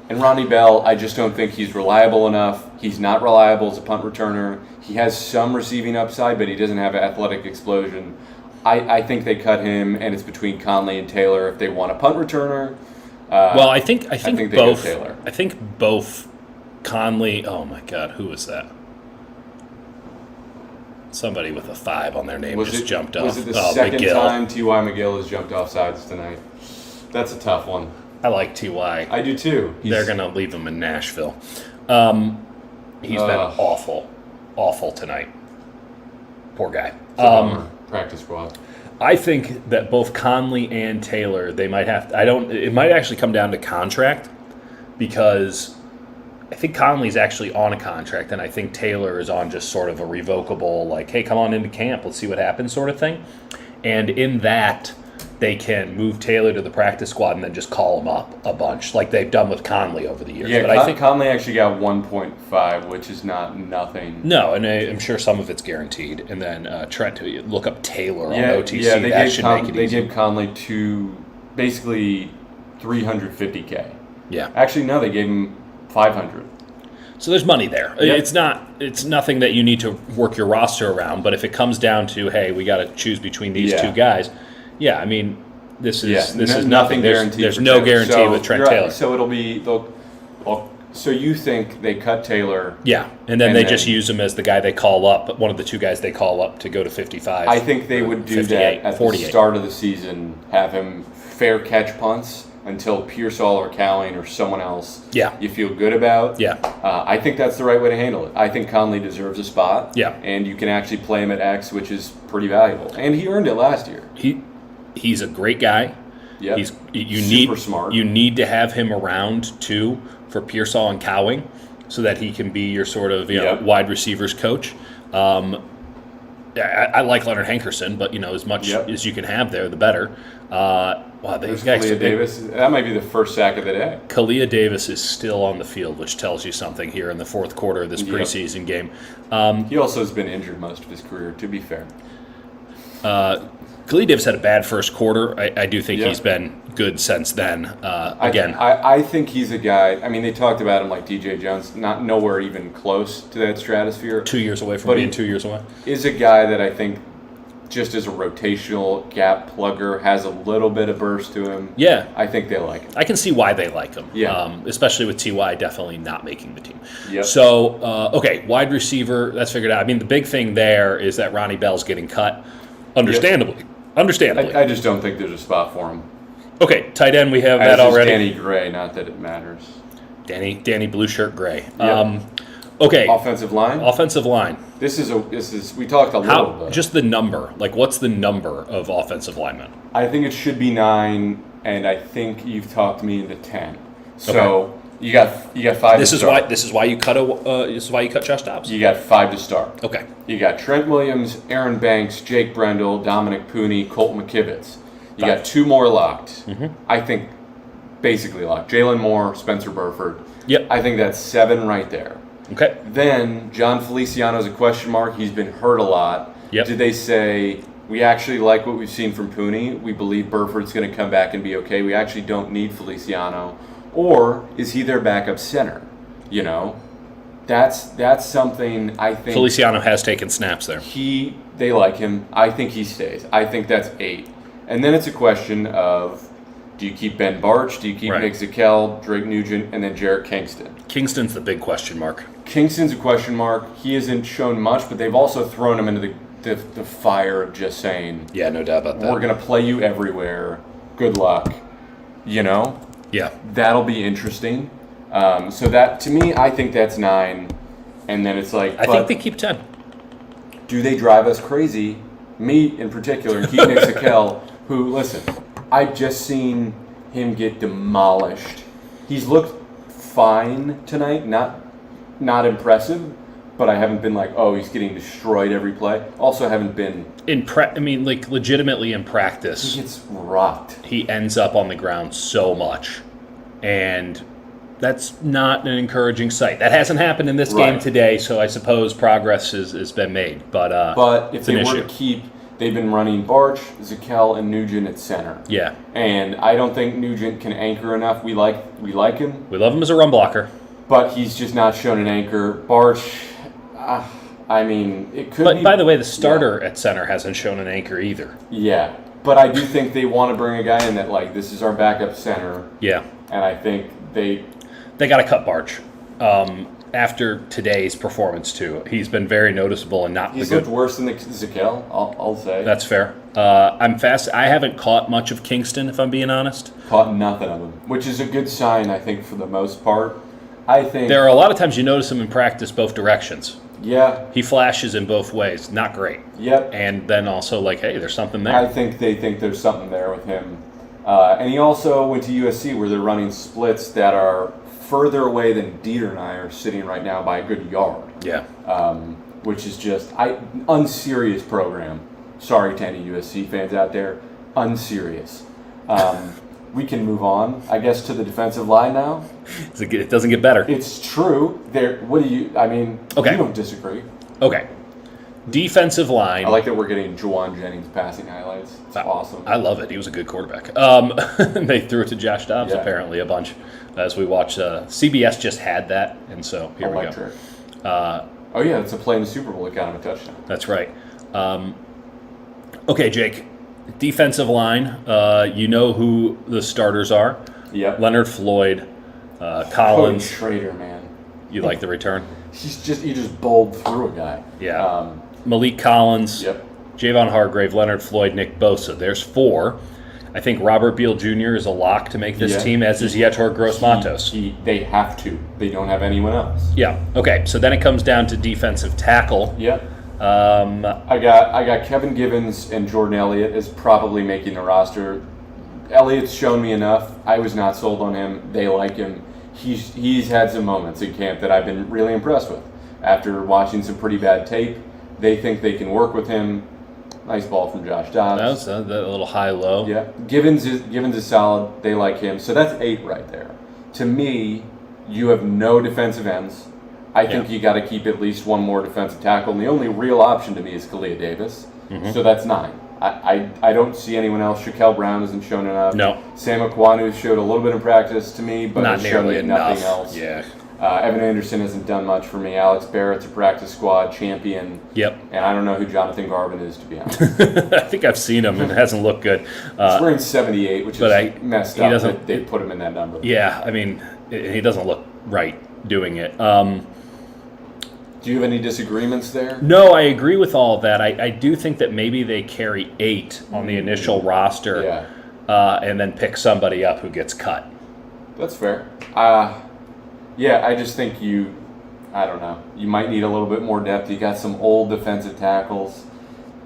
And Ronnie Bell, I just don't think he's reliable enough. He's not reliable as a punt returner. He has some receiving upside, but he doesn't have an athletic explosion. I think they cut him, and it's between Conley and Taylor if they want a punt returner. I think both. Taylor. I think both Conley. Oh my God, who was that? Somebody with a 5 on their name jumped off. Was it the second time T.Y. McGill has jumped off sides tonight? That's a tough one. I like T.Y. I do too. They're gonna leave him in Nashville. He's been awful tonight. Poor guy. Practice squad. I think that both Conley and Taylor, they might have to, it might actually come down to contract because I think Conley's actually on a contract and I think Taylor is on just sort of a revocable, like, hey, come on into camp, let's see what happens sort of thing. And in that, they can move Taylor to the practice squad and then just call him up a bunch, like they've done with Conley over the years. Yeah, but I think Conley actually got 1.5, which is not nothing. No, and I'm sure some of it's guaranteed. And then Trent, look up Taylor on OTC. Yeah, they gave Conley basically $350K. Yeah. Actually, no, they gave him $500. So there's money there. Yep. It's nothing that you need to work your roster around. But if it comes down to, hey, we got to choose between these 2 guys. Yeah, I mean, this is nothing guaranteed. There's no guarantee with Trent Taylor. So it'll be So you think they cut Taylor? Yeah, and then they just use him as the guy they call up, one of the two guys they call up to go to 55. I think they would do that at 48. The start of the season, have him fair catch punts until Pearsall or Cowling or someone else you feel good about. Yeah. I think that's the right way to handle it. I think Conley deserves a spot. Yeah. And you can actually play him at X, which is pretty valuable. And he earned it last year. He's a great guy. Yeah. Super smart. You need to have him around, too, for Pearsall and Cowing so that he can be your sort of wide receivers coach. I like Leonard Hankerson, but as much as you can have there, the better. There's Kalia Davis. That might be the first sack of the day. Kalia Davis is still on the field, which tells you something here in the fourth quarter of this preseason game. He also has been injured most of his career, to be fair. Kalia Davis had a bad first quarter. I do think he's been good since then. I think he's a guy. I mean, they talked about him like DJ Jones, not nowhere even close to that stratosphere. 2 years away from being 2 years away. Is a guy that I think just as a rotational gap plugger has a little bit of burst to him. Yeah. I think they like him. I can see why they like him. Yeah. Especially with T.Y. definitely not making the team. Yep. So, wide receiver, that's figured out. I mean, the big thing there is that Ronnie Bell's getting cut. Understandably. Yep. Understandably. I just don't think there's a spot for him. Okay, tight end, we have that already. Danny Gray, not that it matters. Danny Blue Shirt Gray. Yep. Okay. Offensive line? Offensive line. This is we talked a little bit. Just the number. Like, what's the number of offensive linemen? I think it should be 9, and I think you've talked me into 10. So you got 5 this to is start. This is why you cut Josh Dobbs. You got 5 to start. Okay. You got Trent Williams, Aaron Banks, Jake Brendel, Dominic Pooney, Colt McKivitz. You got 2 more locked. Mm-hmm. I think basically locked. Jalen Moore, Spencer Burford. Yep. I think that's 7 right there. Okay. Then John Feliciano's a question mark. He's been hurt a lot. Yep. Did they say, we actually like what we've seen from Pooney. We believe Burford's going to come back and be okay. We actually don't need Feliciano. Or is he their backup center? That's something I think. Feliciano has taken snaps there. They like him. I think he stays. I think that's 8. And then it's a question of, do you keep Ben Barch? Do you keep Nick Zakel, Drake Nugent, and then Jarrett Kingston? Kingston's the big question mark. Kingston's a question mark. He hasn't shown much, but they've also thrown him into the fire of just saying, yeah, no doubt about that. We're going to play you everywhere. Good luck. Yeah. That'll be interesting. So that, to me, I think that's 9. And then it's like, I think they keep 10. Do they drive us crazy? Me in particular, and keep Nick Zakel, who, listen, I've just seen him get demolished. He's looked fine tonight, not impressive, but I haven't been like, oh, he's getting destroyed every play. Also haven't been... legitimately in practice. He gets rocked. He ends up on the ground so much. And that's not an encouraging sight. That hasn't happened in this game today, so I suppose progress has been made. But if they were to keep... They've been running Barch, Zakel, and Nugent at center. Yeah. And I don't think Nugent can anchor enough. We like him. We love him as a run blocker. But he's just not shown an anchor. Barch, it could be... But by the way, the starter at center hasn't shown an anchor either. Yeah. But I do think they want to bring a guy in that, like, this is our backup center. Yeah. And I think they got to cut Barch. After today's performance, too. He's been very noticeable and not He's the good. Looked worse than Zakel, I'll say. That's fair. I'm fast. I haven't caught much of Kingston, if I'm being honest. Caught nothing of him, which is a good sign, I think, for the most part. I think there are a lot of times you notice him in practice both directions. Yeah. He flashes in both ways. Not great. Yep. And then also like, hey, there's something there. I think they think there's something there with him. And he also went to USC where they're running splits that are further away than Dieter and I are sitting right now by a good yard. Yeah. Which is just unserious program. Sorry to any USC fans out there. Unserious. We can move on, I guess, to the defensive line now. It doesn't get better. It's true. Okay. You don't disagree. Okay. Defensive line. I like that we're getting Juwan Jennings passing highlights. It's awesome. I love it. He was a good quarterback. They threw it to Josh Dobbs apparently a bunch as we watched. CBS just had that, and so here we go. It's a play in the Super Bowl that got him a touchdown. That's right. Okay, Jake. Defensive line. You know who the starters are. Yep. Leonard Floyd, Collins. Schrader, man. You like the return? He just bowled through a guy. Yeah. Malik Collins. Yep. Javon Hargrave, Leonard Floyd, Nick Bosa. There's 4. I think Robert Beal Jr. is a lock to make this team, as is Yetur Gross-Matos. They have to. They don't have anyone else. Yeah. Okay. So then it comes down to defensive tackle. Yep. I got Kevin Givens and Jordan Elliott is probably making the roster. Elliott's shown me enough. I was not sold on him. They like him. He's had some moments in camp that I've been really impressed with. After watching some pretty bad tape, they think they can work with him. Nice ball from Josh Dobbs. That was a little high-low. Yeah. Givens is solid. They like him. So that's 8 right there. To me, you have no defensive ends. I think you got to keep at least one more defensive tackle. And the only real option to me is Kalia Davis. Mm-hmm. So that's 9. I don't see anyone else. Shaquille Brown hasn't shown enough. No. Sam Aquanu showed a little bit in practice to me, but not has shown nearly me enough. nothing else. Yeah. Evan Anderson hasn't done much for me. Alex Barrett's a practice squad champion. Yep. And I don't know who Jonathan Garvin is, to be honest. I think I've seen him, and it hasn't looked good. He's wearing 78, which is messed up that they put him in that number. Yeah, I mean, he doesn't look right doing it. Do you have any disagreements there? No, I agree with all of that. I do think that maybe they carry 8 on the initial roster and then pick somebody up who gets cut. That's fair. Yeah, I just think I don't know. You might need a little bit more depth. You got some old defensive tackles,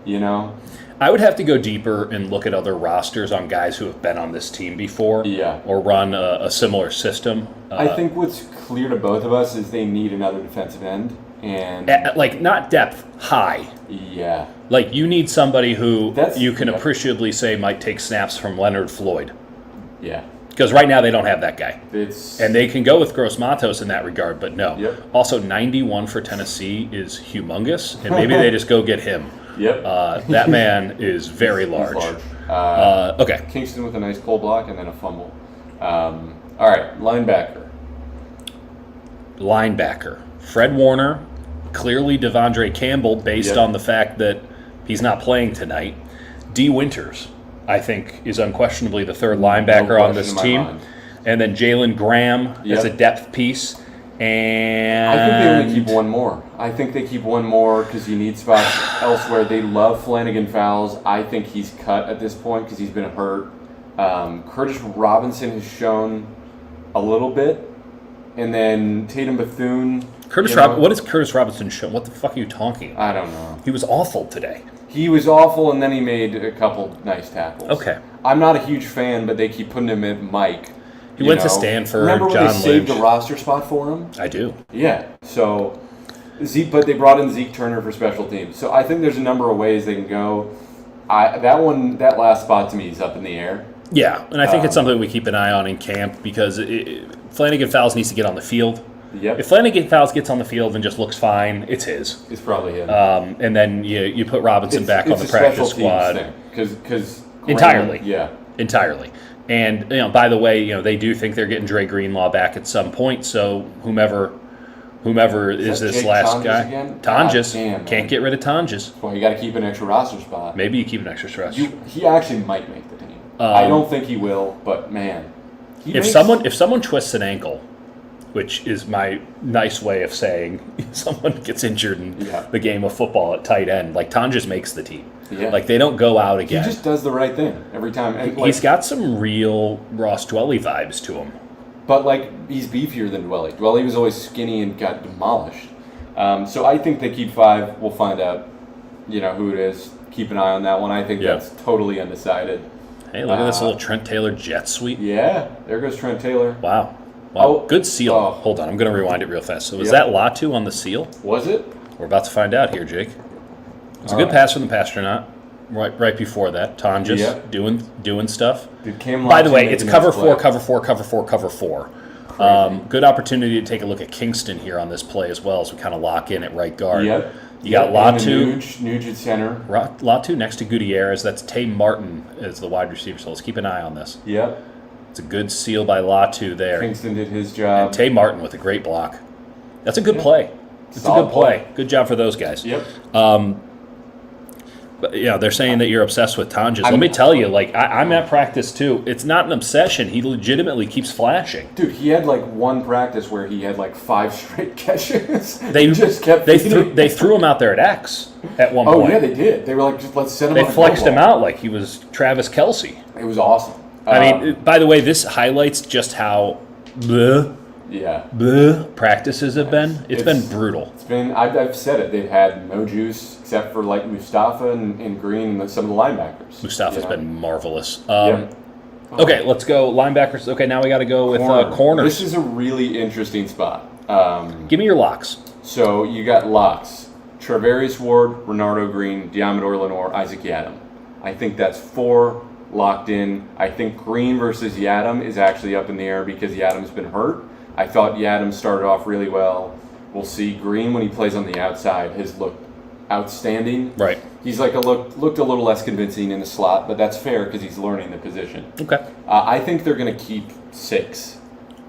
I would have to go deeper and look at other rosters on guys who have been on this team before or run a similar system. I think what's clear to both of us is they need another defensive end. And not depth, high. Yeah. Like, you need somebody who you can appreciably say might take snaps from Leonard Floyd. Yeah. Because right now they don't have that guy. And they can go with Gross-Matos in that regard, but no. Yep. Also, 91 for Tennessee is humongous, and maybe they just go get him. Yep. That man is very large. He's large. Okay. Kingston with a nice pull block and then a fumble. All right, Linebacker. Fred Warner, clearly Devondre Campbell, based on the fact that he's not playing tonight. D. Winters, I think, is unquestionably the third linebacker on this team. And then Jalen Graham as a depth piece. And I think they only keep one more. I think they keep one more because you need spots elsewhere. They love Flanagan Fowles. I think he's cut at this point because he's been hurt. Curtis Robinson has shown a little bit. And then Tatum Bethune. What has Curtis Robinson shown? What the fuck are you talking about? I don't know. He was awful today. He was awful, and then he made a couple nice tackles. Okay. I'm not a huge fan, but they keep putting him at Mike. He went to Stanford. Remember when John they saved Lynch. a roster spot for him? I do. Yeah. So, but they brought in Zeke Turner for special teams. So I think there's a number of ways they can go. That last spot to me is up in the air. Yeah, and I think it's something we keep an eye on in camp because Flanagan Fowles needs to get on the field. Yep. If Flanagan Fowles gets on the field and just looks fine, it's his. It's probably him. And then you put Robinson back on the practice squad. Because entirely. Yeah. Entirely. And by the way, they do think they're getting Dre Greenlaw back at some point. So whomever is this Jake last Tonjes guy, again? Tonjes, Damn, can't get rid of Tonjes. Well, you got to keep an extra roster spot. Maybe you keep an extra stretch. He actually might make the team. I don't think he will, but man, if someone twists an ankle, which is my nice way of saying someone gets injured in the game of football at tight end, like Tonjes makes the team. Yeah. Like they don't go out again. He just does the right thing every time. And he's got some real Ross Dwelly vibes to him. But he's beefier than Dwelly. Dwelly was always skinny and got demolished. So I think they keep 5. We'll find out, who it is. Keep an eye on that one. I think that's totally undecided. Hey, look at this little Trent Taylor jet sweep. Yeah, there goes Trent Taylor. Wow, good seal. Hold on, I'm going to rewind it real fast. So was that Latu on the seal? Was it? We're about to find out here, Jake. It's a good pass from the Pastronaut. Right before that, Tonjes doing stuff. By the way, it's cover 4, cover 4, cover 4, cover 4. Good opportunity to take a look at Kingston here on this play as well as we kind of lock in at right guard. Yep. You got Latu. Nuge at center. Latu next to Gutierrez. That's Tay Martin as the wide receiver. So let's keep an eye on this. Yep. It's a good seal by Latu there. Kingston did his job. And Tay Martin with a great block. That's a good play. It's a good play. Good job for those guys. Yep. But, they're saying that you're obsessed with Tonjes. Let I'm- me tell you, like, I'm at practice too. It's not an obsession. He legitimately keeps flashing. Dude, he had like one practice where he had like 5 straight catches. They He just kept they feeding threw him out there at X at one Oh point. yeah, they did. They were like, just let's send him. They on a flexed go him ball. out like he was Travis Kelce. It was awesome. I mean, by the way, this highlights just how bleh practices have been. It's been brutal. It's been. I've said it. They've had no juice except for like Mustafa and Green and some of the linebackers. Mustafa's you know? been marvelous. Yep. Okay, let's go linebackers. Okay, now we got to go with corners. This is a really interesting spot. Give me your locks. So you got locks: Travarius Ward, Renardo Green, Diamador Lenore, Isaac Yadam. I think that's 4 locked in. I think Green versus Yadam is actually up in the air because Yadam's been hurt. I thought Yadam started off really well. We'll see. Green, when he plays on the outside, has looked outstanding. Right. He's like looked a little less convincing in the slot, but that's fair because he's learning the position. Okay. I think they're going to keep 6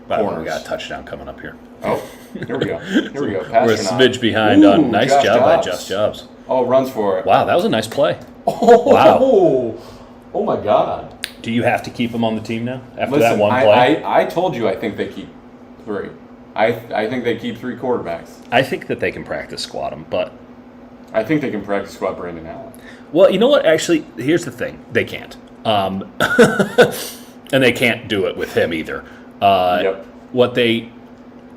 By the way, corners. we got a touchdown coming up here. Oh, here we go. Here we go. We're a Pastronaut. smidge behind Ooh, on. Nice Josh job by Dobbs. Josh Jobs. Oh, runs for it. Wow, that was a nice play. Oh, Wow. Oh my God. Do you have to keep him on the team now after Listen, that one play? I told you I think they keep 3. I think they keep 3 quarterbacks. I think that they can practice squad him, but I think they can practice squad Brandon Allen. well, you know what? Actually, here's the thing: they can't, and they can't do it with him either. Yep.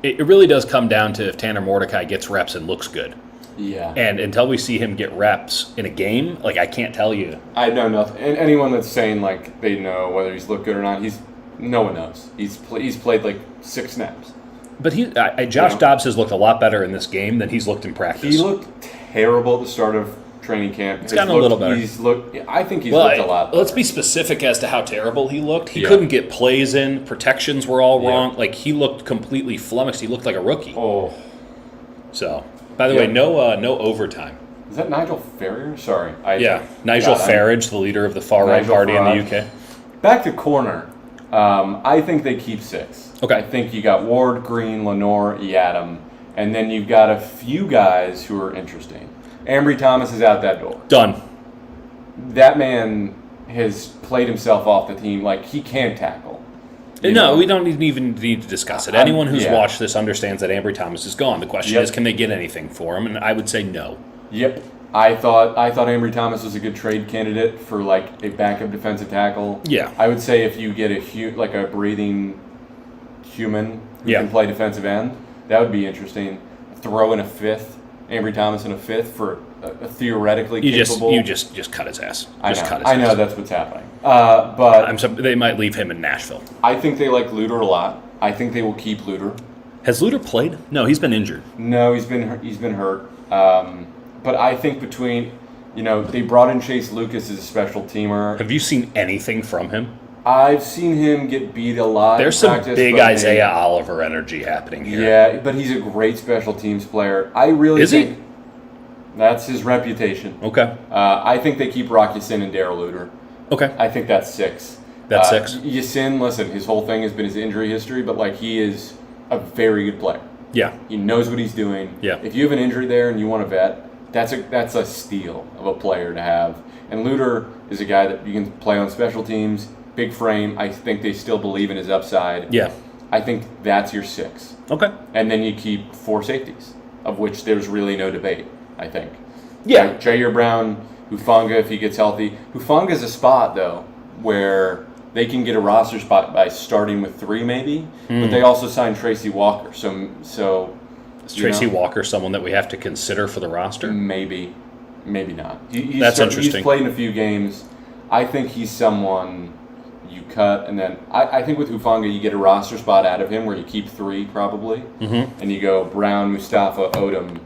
It really does come down to if Tanner Mordecai gets reps and looks good, Yeah. and until we see him get reps in a game, like I can't tell you. I know nothing. And anyone that's saying like they know whether he's looked good or not, no one knows. He's played like 6 snaps. But Josh know? Dobbs has looked a lot better in this game than he's looked in practice. He looked terrible at the start of training camp. It's gotten a little better. I think he's looked a lot better. Let's be specific as to how terrible he looked. He Yeah. couldn't get plays in. Protections were all Yeah. wrong. Like, he looked completely flummoxed. He looked like a rookie. Oh, So, by the Yeah. way, no overtime. is that Nigel Farrier? Sorry. Nigel God, Farage, the leader of the far-right Nigel party in the Farage. UK. Back to corner. I think they keep 6. Okay. I think you got Ward, Green, Lenore, Yadam, and then you've got a few guys who are interesting. Ambry Thomas is out that door. Done. That man has played himself off the team. Like, he can tackle. You No, know? we don't even need to discuss it. Anyone who's yeah. watched this understands that Ambry Thomas is gone. The question Yep. is, can they get anything for him? And I would say no. Yep. I thought Ambry Thomas was a good trade candidate for like a backup defensive tackle. Yeah. I would say if you get a breathing human who Yeah. can play defensive end, that would be interesting. Throw in a 5th, Ambry Thomas in a 5th for a theoretically capable. You just cut his ass. Just cut his I ass. know that's what's happening. But They might leave him in Nashville. I think they like Luter a lot. I think they will keep Luter. Has Luter played? No, he's been injured. No, he's been hurt. But I think between, they brought in Chase Lucas as a special teamer. Have you seen anything from him? I've seen him get beat a lot. There's in some practice, big but Isaiah Oliver energy happening here. Yeah, but he's a great special teams player. I really Is he? think that's his reputation. Okay. I think they keep Rock Sin and Darrell Luter. Okay. I think that's 6. That's 6? Yasin, listen, his whole thing has been his injury history, but like he is a very good player. Yeah. He knows what he's doing. Yeah. If you have an injury there and you want to vet, that's a steal of a player to have. And Luter is a guy that you can play on special teams, big frame. I think they still believe in his upside. Yeah. I think that's your 6. Okay. And then you keep 4 safeties, of which there's really no debate, I think. Yeah. Jair Brown, Hufanga if he gets healthy. Hufanga's a spot, though, where they can get a roster spot by starting with 3 maybe, but they also signed Tracy Walker. So Is Tracy Walker someone that we have to consider for the roster? maybe not. That's interesting. He's played in a few games. I think he's someone you cut, and then I think with Hufanga you get a roster spot out of him where you keep 3 probably, and you go Brown, Mustafa, Odom,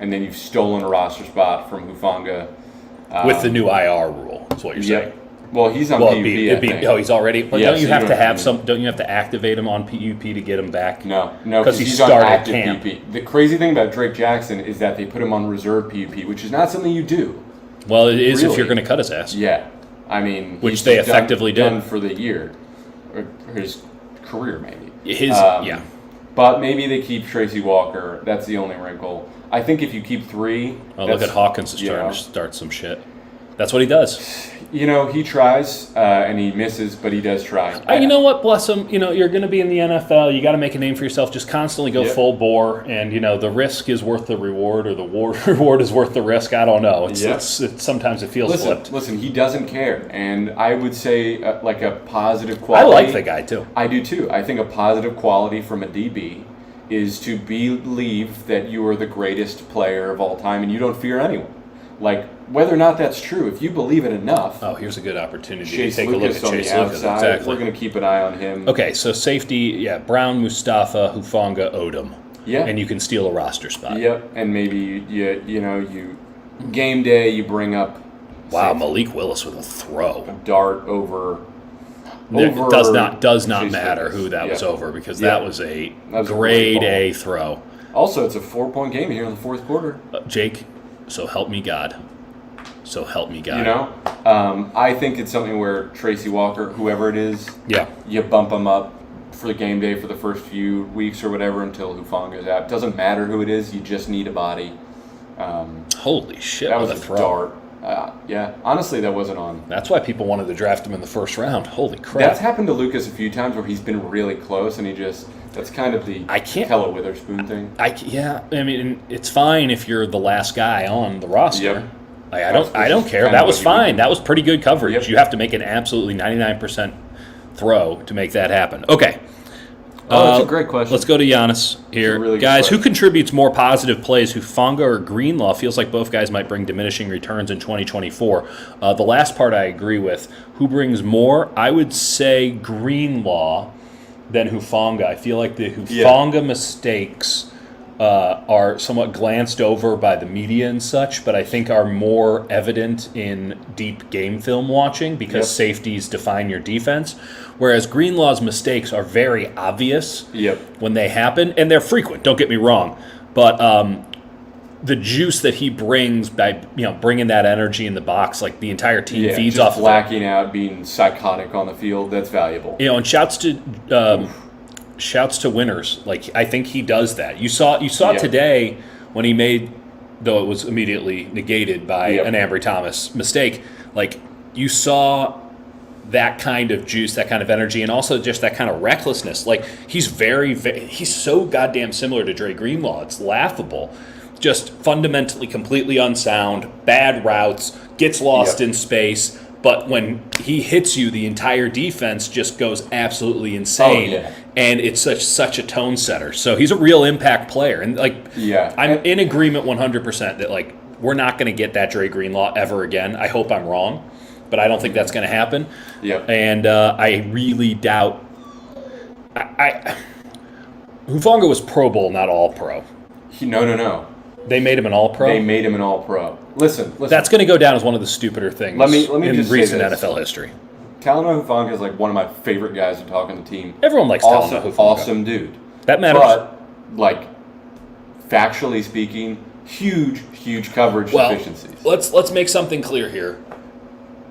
and then you've stolen a roster spot from Hufanga. With the new IR rule, is what you're saying. Well, he's on Well, PUP. I think. he's already. But Yeah, don't you so have you to don't have need- some? Don't you have to activate him on PUP to get him back? No, 'Cause he he's started on active camp. PUP. The crazy thing about Drake Jackson is that they put him on reserve PUP, which is not something you do. Well, it is if Really? you're going to cut his ass. Yeah, I mean, Which he's they done- effectively did. done for the year, or his career maybe. Yeah. But maybe they keep Tracy Walker. That's the only wrinkle. I think if you keep 3, Oh, look at Hawkins is you trying know. to start some shit. That's what he does. He tries and he misses, but he does try. You know what? Bless him. You're going to be in the NFL. You got to make a name for yourself. Just constantly go full bore, and the risk is worth the reward, or the reward is worth the risk. I don't know. It's sometimes it feels flipped. Listen, he doesn't care, and I would say like a positive quality. I like the guy too. I do too. I think a positive quality from a DB is to believe that you are the greatest player of all time, and you don't fear anyone. Like, whether or not that's true, if you believe it enough. Oh, here's a good opportunity Chase to take Lucas a look at Chase Lucas. Exactly. We're going to keep an eye on him. Okay, so safety, Brown, Mustafa, Hufanga, Odom. Yeah. And you can steal a roster spot. Yep, and maybe you game day, you bring up. Wow, Malik Willis with a throw. A dart over. It does not Chase matter Lucas. who that was over, because that was a grade A throw. Also, it's a 4-point game here in the fourth quarter. Jake, so help me God. So help me God. I think it's something where Tracy Walker, whoever it is, you bump him up for the game day for the first few weeks or whatever until Hufanga is out. Doesn't matter who it is, you just need a body. Holy shit, that was a throw. Dart. Honestly, that wasn't on. That's why people wanted to draft him in the first round. Holy crap. That's happened to Lucas a few times where he's been really close and he just, that's kind of the Kello Witherspoon thing. I mean, it's fine if you're the last guy on the roster. Yep. I don't care. That was fine. That was pretty good coverage. Yep. You have to make an absolutely 99% throw to make that happen. Okay. That's a great question. Let's go to Giannis here. Really guys, who contributes more positive plays, Hufanga or Greenlaw? Feels like both guys might bring diminishing returns in 2024. The last part I agree with. Who brings more? I would say Greenlaw than Hufanga. I feel like the Hufanga mistakes are somewhat glanced over by the media and such, but I think are more evident in deep game film watching because safeties define your defense. Whereas Greenlaw's mistakes are very obvious when they happen, and they're frequent, don't get me wrong. But the juice that he brings by bringing that energy in the box, like the entire team feeds just off blacking out, being psychotic on the field, that's valuable. And shouts to winners. Like, I think he does that. You saw today when he made, though it was immediately negated by an Ambry Thomas mistake, like you saw that kind of juice, that kind of energy, and also just that kind of recklessness. Like, he's he's so goddamn similar to Dre Greenlaw. It's laughable. Just fundamentally completely unsound, bad routes, gets lost in space. But when he hits you, the entire defense just goes absolutely insane, and it's such a tone setter. So he's a real impact player, and I'm in agreement 100% that we're not going to get that Dre Greenlaw ever again. I hope I'm wrong, but I don't think that's going to happen. And I really doubt. Hufanga was Pro Bowl, not All Pro. No. They made him an All-Pro? They made him an All-Pro. Listen. That's going to go down as one of the stupider things let me in just recent say this. NFL history. Talanoa Hufanga is one of my favorite guys to talk on the team. Everyone likes Talanoa Hufanga. Awesome dude. That matters. But, factually speaking, huge coverage deficiencies. Let's make something clear here.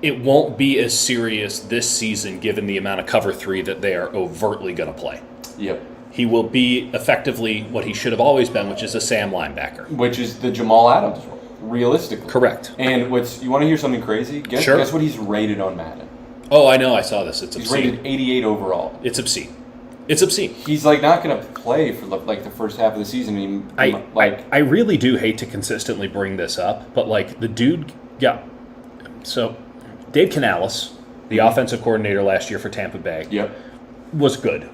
It won't be as serious this season given the amount of cover 3 that they are overtly going to play. Yep. He will be effectively what he should have always been, which is a Sam linebacker. Which is the Jamal Adams role, realistically. Correct. And you want to hear something crazy? Guess what he's rated on Madden. Oh, I know. I saw this. It's obscene. He's rated 88 overall. It's obscene. It's obscene. He's not going to play for the first half of the season. I really do hate to consistently bring this up, but the dude got so Dave Canales, the offensive coordinator last year for Tampa Bay, was good.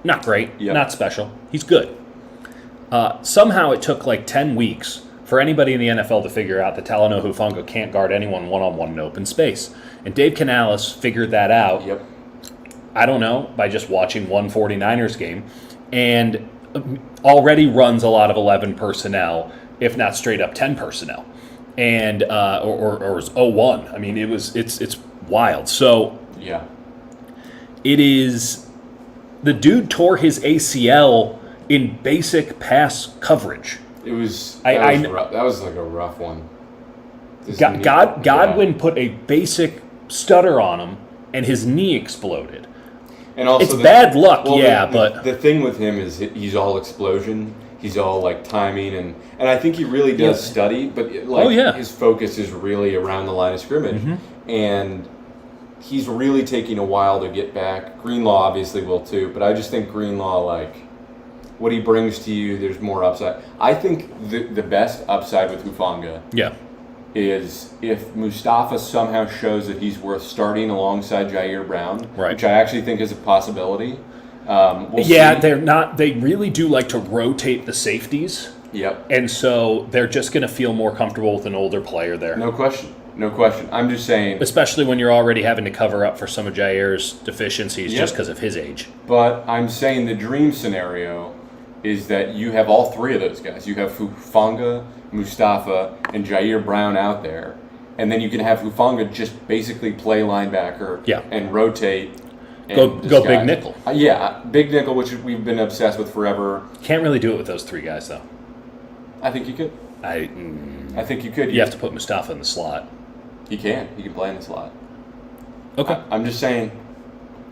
Not great, not special. He's good. Somehow it took 10 weeks for anybody in the NFL to figure out that Talanoa Hufanga can't guard anyone one-on-one in open space. And Dave Canales figured that out, I don't know, by just watching one 49ers game, and already runs a lot of 11 personnel, if not straight up 10 personnel, and or 0-1. I mean, it's wild. So it is. The dude tore his ACL in basic pass coverage. That was a rough one. Godwin put a basic stutter on him, and his knee exploded. And also it's bad luck, but the thing with him is he's all explosion. he's all like timing and I think he really does study, but his focus is really around the line of scrimmage, and he's really taking a while to get back. Greenlaw obviously will too, but I just think Greenlaw, like what he brings to you, there's more upside. I think the best upside with Hufanga is if Mustafa somehow shows that he's worth starting alongside Jair Brown, which I actually think is a possibility. We'll see. They really do like to rotate the safeties. Yep. And so they're just going to feel more comfortable with an older player there. No question. I'm just saying. Especially when you're already having to cover up for some of Jair's deficiencies just because of his age. But I'm saying the dream scenario is that you have all three of those guys. You have Hufanga, Mustafa, and Jair Brown out there. And then you can have Hufanga just basically play linebacker and rotate. And go big nickel. Big nickel, which we've been obsessed with forever. Can't really do it with those three guys, though. I think you could. I think you could. You have to put Mustafa in the slot. He can. He can play in the slot. Okay. I'm just saying,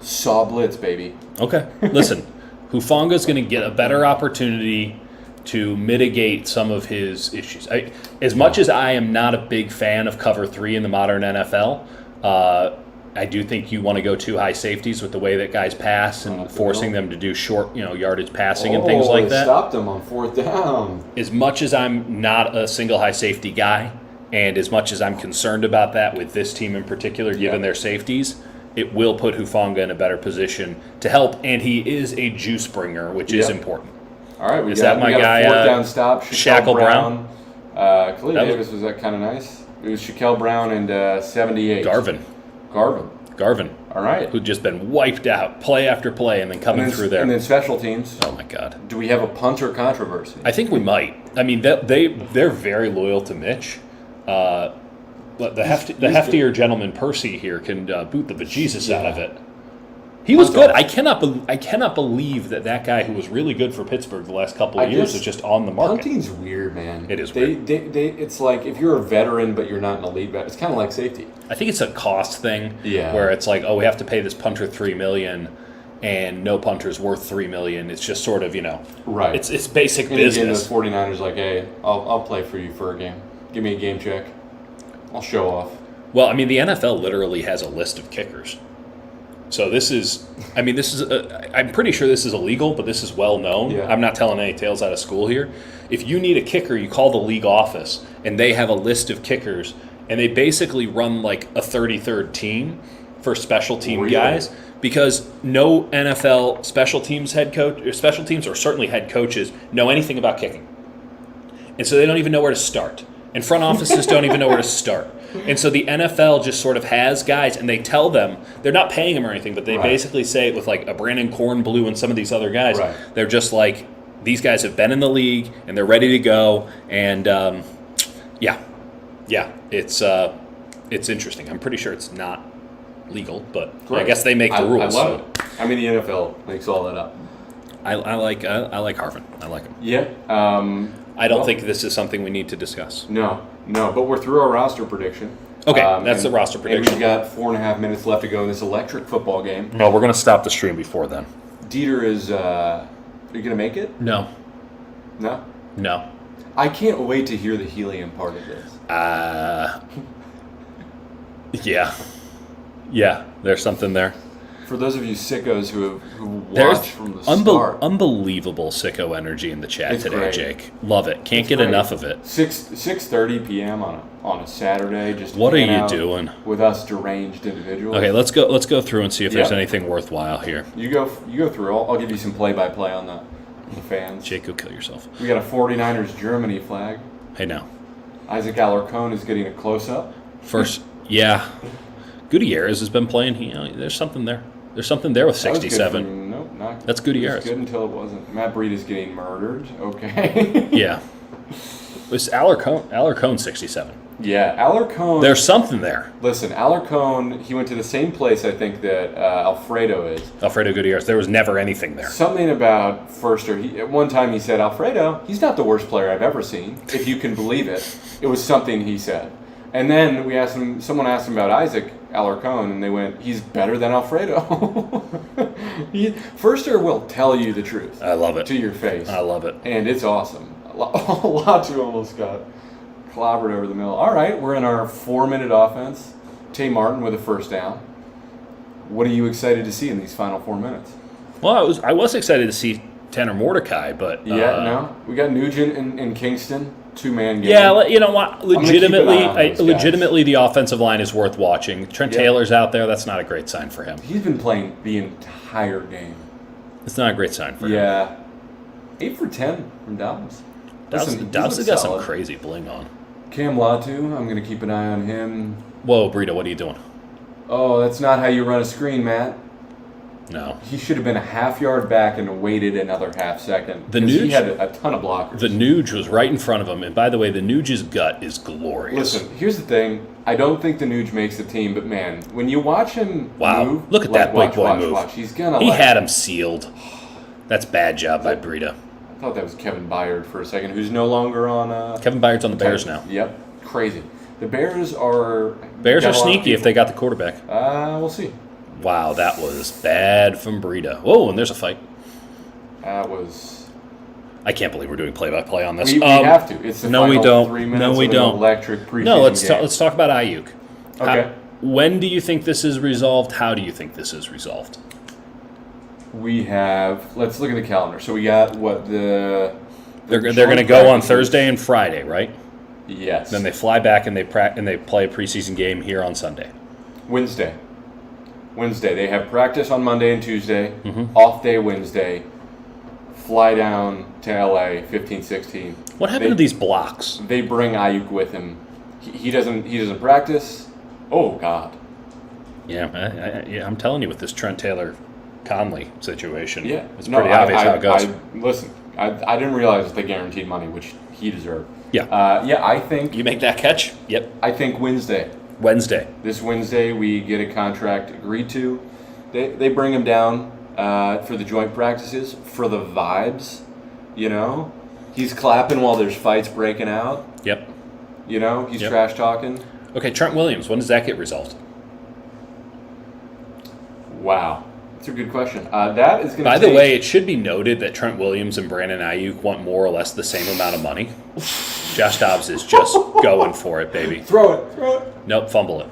saw blitz, baby. Okay. Listen, Hufanga's going to get a better opportunity to mitigate some of his issues. As much as I am not a big fan of cover 3 in the modern NFL, I do think you want to go too high safeties with the way that guys pass and forcing them to do short, yardage passing and things like that. Stopped them on 4th down. As much as I'm not a single high safety guy, and as much as I'm concerned about that with this team in particular, given their safeties, it will put Hufanga in a better position to help, and he is a juice bringer, which is important. All right, we is got that my a guy? 4th down stop. Shaquille Brown. Khalil Davis was that kind of nice. It was Shaquille Brown and 78. Garvin. All right. Who'd just been wiped out play after play and then coming through there. And then special teams. Oh, my God. Do we have a punter controversy? I think we might. I mean, they're very loyal to Mitch. But the heftier gentleman, Percy, here can boot the bejesus out of it. He was good. I cannot believe that guy who was really good for Pittsburgh the last couple of years is just on the market. Punting's weird, man. It is weird. It's like if you're a veteran but you're not an elite vet, it's kind of like safety. I think it's a cost thing. Yeah. Where it's like, we have to pay this punter $3 million, and no punter's worth $3 million. It's just sort of right. It's basic business. The 49ers like, hey, I'll play for you for a game. Give me a game check. I'll show off. Well, I mean, the NFL literally has a list of kickers. So I'm pretty sure this is illegal, but this is well known. Yeah. I'm not telling any tales out of school here. If you need a kicker, you call the league office, and they have a list of kickers, and they basically run like a 33rd team for special team guys, because no NFL special teams or certainly head coaches know anything about kicking. And so they don't even know where to start. And front offices don't even know where to start. And so the NFL just sort of has guys, and they tell them, they're not paying them or anything, but they basically say it with like a Brandon Kornblue and some of these other guys. Right. They're just like, these guys have been in the league, and they're ready to go. And, it's interesting. I'm pretty sure it's not legal, but I guess they make the rules. I love it. I mean, the NFL makes all that up. I like Harvin. I like him. Yeah. I don't think this is something we need to discuss. No, but we're through our roster prediction. Okay, that's the roster prediction. And we've got 4.5 minutes left to go in this electric football game. No, we're going to stop the stream before then. Dieter is, are you going to make it? No. No? No. I can't wait to hear the helium part of this. Yeah, there's something there. For those of you sickos who watch from the start. Unbelievable sicko energy in the chat today, great. Jake. Love it. Can't get enough of it. 6:30 p.m. on a Saturday. Just what are you doing with us deranged individuals? Okay, let's go through and see if there's anything worthwhile here. You go through. I'll give you some play-by-play on the fans. Jake, go kill yourself. We got a 49ers Germany flag. Hey now. Isaac Alarcon is getting a close-up. First, yeah. Gutierrez has been playing. There's something there. There's something there with 67. Nope, not good. That's Gutierrez. Good until it wasn't. Matt Breed is getting murdered. Okay. Yeah. It's Alarcon 67. Yeah, Alarcon. There's something there. Listen, Alarcon, he went to the same place I think that Alfredo is. Alfredo Gutierrez. There was never anything there. Something about Firster. At one time he said, Alfredo, he's not the worst player I've ever seen, if you can believe it. It was something he said. And then someone asked him about Isaac Alarcon, and they went, he's better than Alfredo. Firster will tell you the truth I love it. to your face. I love it. And it's awesome. Latu almost got clobbered over the middle. All right, we're in our 4-minute offense. Tay Martin with a first down. What are you excited to see in these final 4 minutes? Well, I was excited to see Tanner Mordecai, but No. We got Nugent and Kingston, 2-man game. yeah, you know what? gonna keep an eye on those guys. Legitimately, the offensive line is worth watching. Trent Taylor's out there. That's not a great sign for him. He's been playing the entire game. It's not a great sign for him. Yeah. 8 for 10 from Dobbs. Dobbs has got some crazy bling on. Cam Latu, I'm going to keep an eye on him. Whoa, Burrito, what are you doing? Oh, that's not how you run a screen, Matt. No. He should have been a half yard back and waited another half second. The He Nuge- had a ton of blockers. The Nuge was right in front of him, and by the way, the Nuge's gut is glorious. Listen, here's the thing. I don't think the Nuge makes the team, but man, when you watch him move, look at that big boy move. Watch. He's gonna. He had him sealed. That's bad job by Burrito. I thought that was Kevin Byard for a second, who's no longer on. Kevin Byard's on the Bears now. Yep, crazy. The Bears are sneaky if they got the quarterback. We'll see. Wow, that was bad from Burrito. Whoa, and there's a fight. That was. I can't believe we're doing play-by-play on this. We have to. It's the no, final we don't. 3 minutes No, we of an don't. electric preseason No, let's game. let's talk about Aiyuk. Okay. When do you think this is resolved? How do you think this is resolved? We have. Let's look at the calendar. So we got what the. They're going to go on Thursday and Friday, right? Yes. Then they fly back and they play a preseason game here on Sunday. Wednesday. They have practice on Monday and Tuesday. Mm-hmm. Off day Wednesday. Fly down to LA 15-16. What happened to these blocks? They bring Aiyuk with him. He doesn't practice. Oh God. Yeah, I'm telling you, with this Trent Taylor Conley situation, Yeah, it's pretty obvious how it goes. Listen, I didn't realize that they guaranteed money, which he deserved. Yeah. I think You make that catch? Yep. I think Wednesday. This Wednesday we get a contract agreed to. They bring him down for the joint practices for the vibes. You know, he's clapping while there's fights breaking out. Yep. You know, he's trash talking. Okay, Trent Williams, when does that get resolved? Wow, that's a good question. That is going to. By the way, it should be noted that Trent Williams and Brandon Aiyuk want more or less the same amount of money. Josh Dobbs is just going for it, baby. Throw it. Nope, fumble it.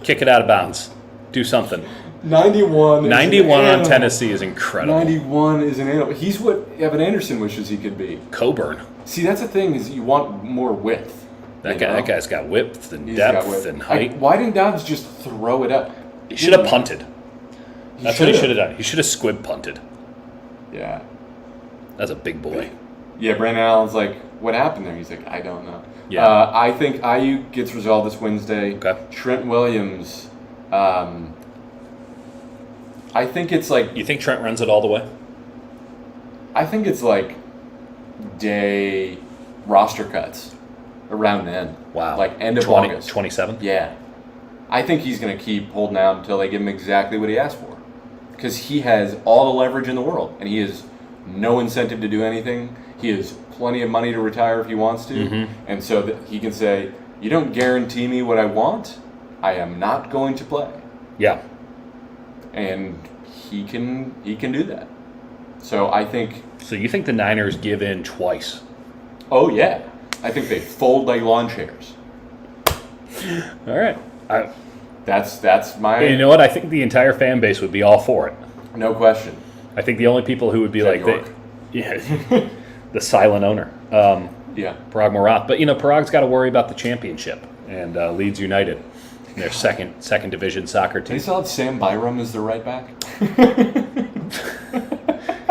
Kick it out of bounds. Do something. 91 on Tennessee is incredible. 91 is an animal. He's what Evan Anderson wishes he could be. Coburn. See, that's the thing, is you want more width. That guy's got width and He's got depth width. and height. Why didn't Dobbs just throw it up? He should have punted. That's what he should have done. He should have squib punted. Yeah. That's a big boy. Yeah, Brandon Allen's like, what happened there? He's like, I don't know. Yeah. I think Aiyuk gets resolved this Wednesday. Okay. Trent Williams, I think it's like... You think Trent runs it all the way? I think it's like day roster cuts around then. Wow. Like end of August. 27? Yeah. I think he's going to keep holding out until they give him exactly what he asked for. Because he has all the leverage in the world, and he has no incentive to do anything. He has plenty of money to retire if he wants to. Mm-hmm. And so that he can say, you don't guarantee me what I want, I am not going to play. Yeah. And he can do that. So I think... So you think the Niners give in twice? Oh, yeah. I think they fold like lawn chairs. All right. That's my... You know what? I think the entire fan base would be all for it. No question. I think the only people who would be like... York. The silent owner. Yeah. Parag Marat. But, Parag's got to worry about the championship and Leeds United, their second division soccer They team. still have Sam Byram as the right back?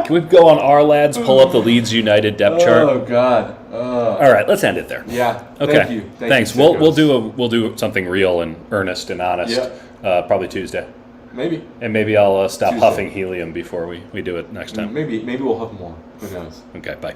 Can we go on our lads, pull up the Leeds United depth chart? Oh, God. All right, let's end it there. Yeah. Okay. Thank you. Thanks. You, We'll do something real and earnest and honest. Yeah. Probably Tuesday. Maybe. And maybe I'll stop Tuesday. huffing helium before we do it next time. Maybe we'll have more. Who knows? Okay. Bye.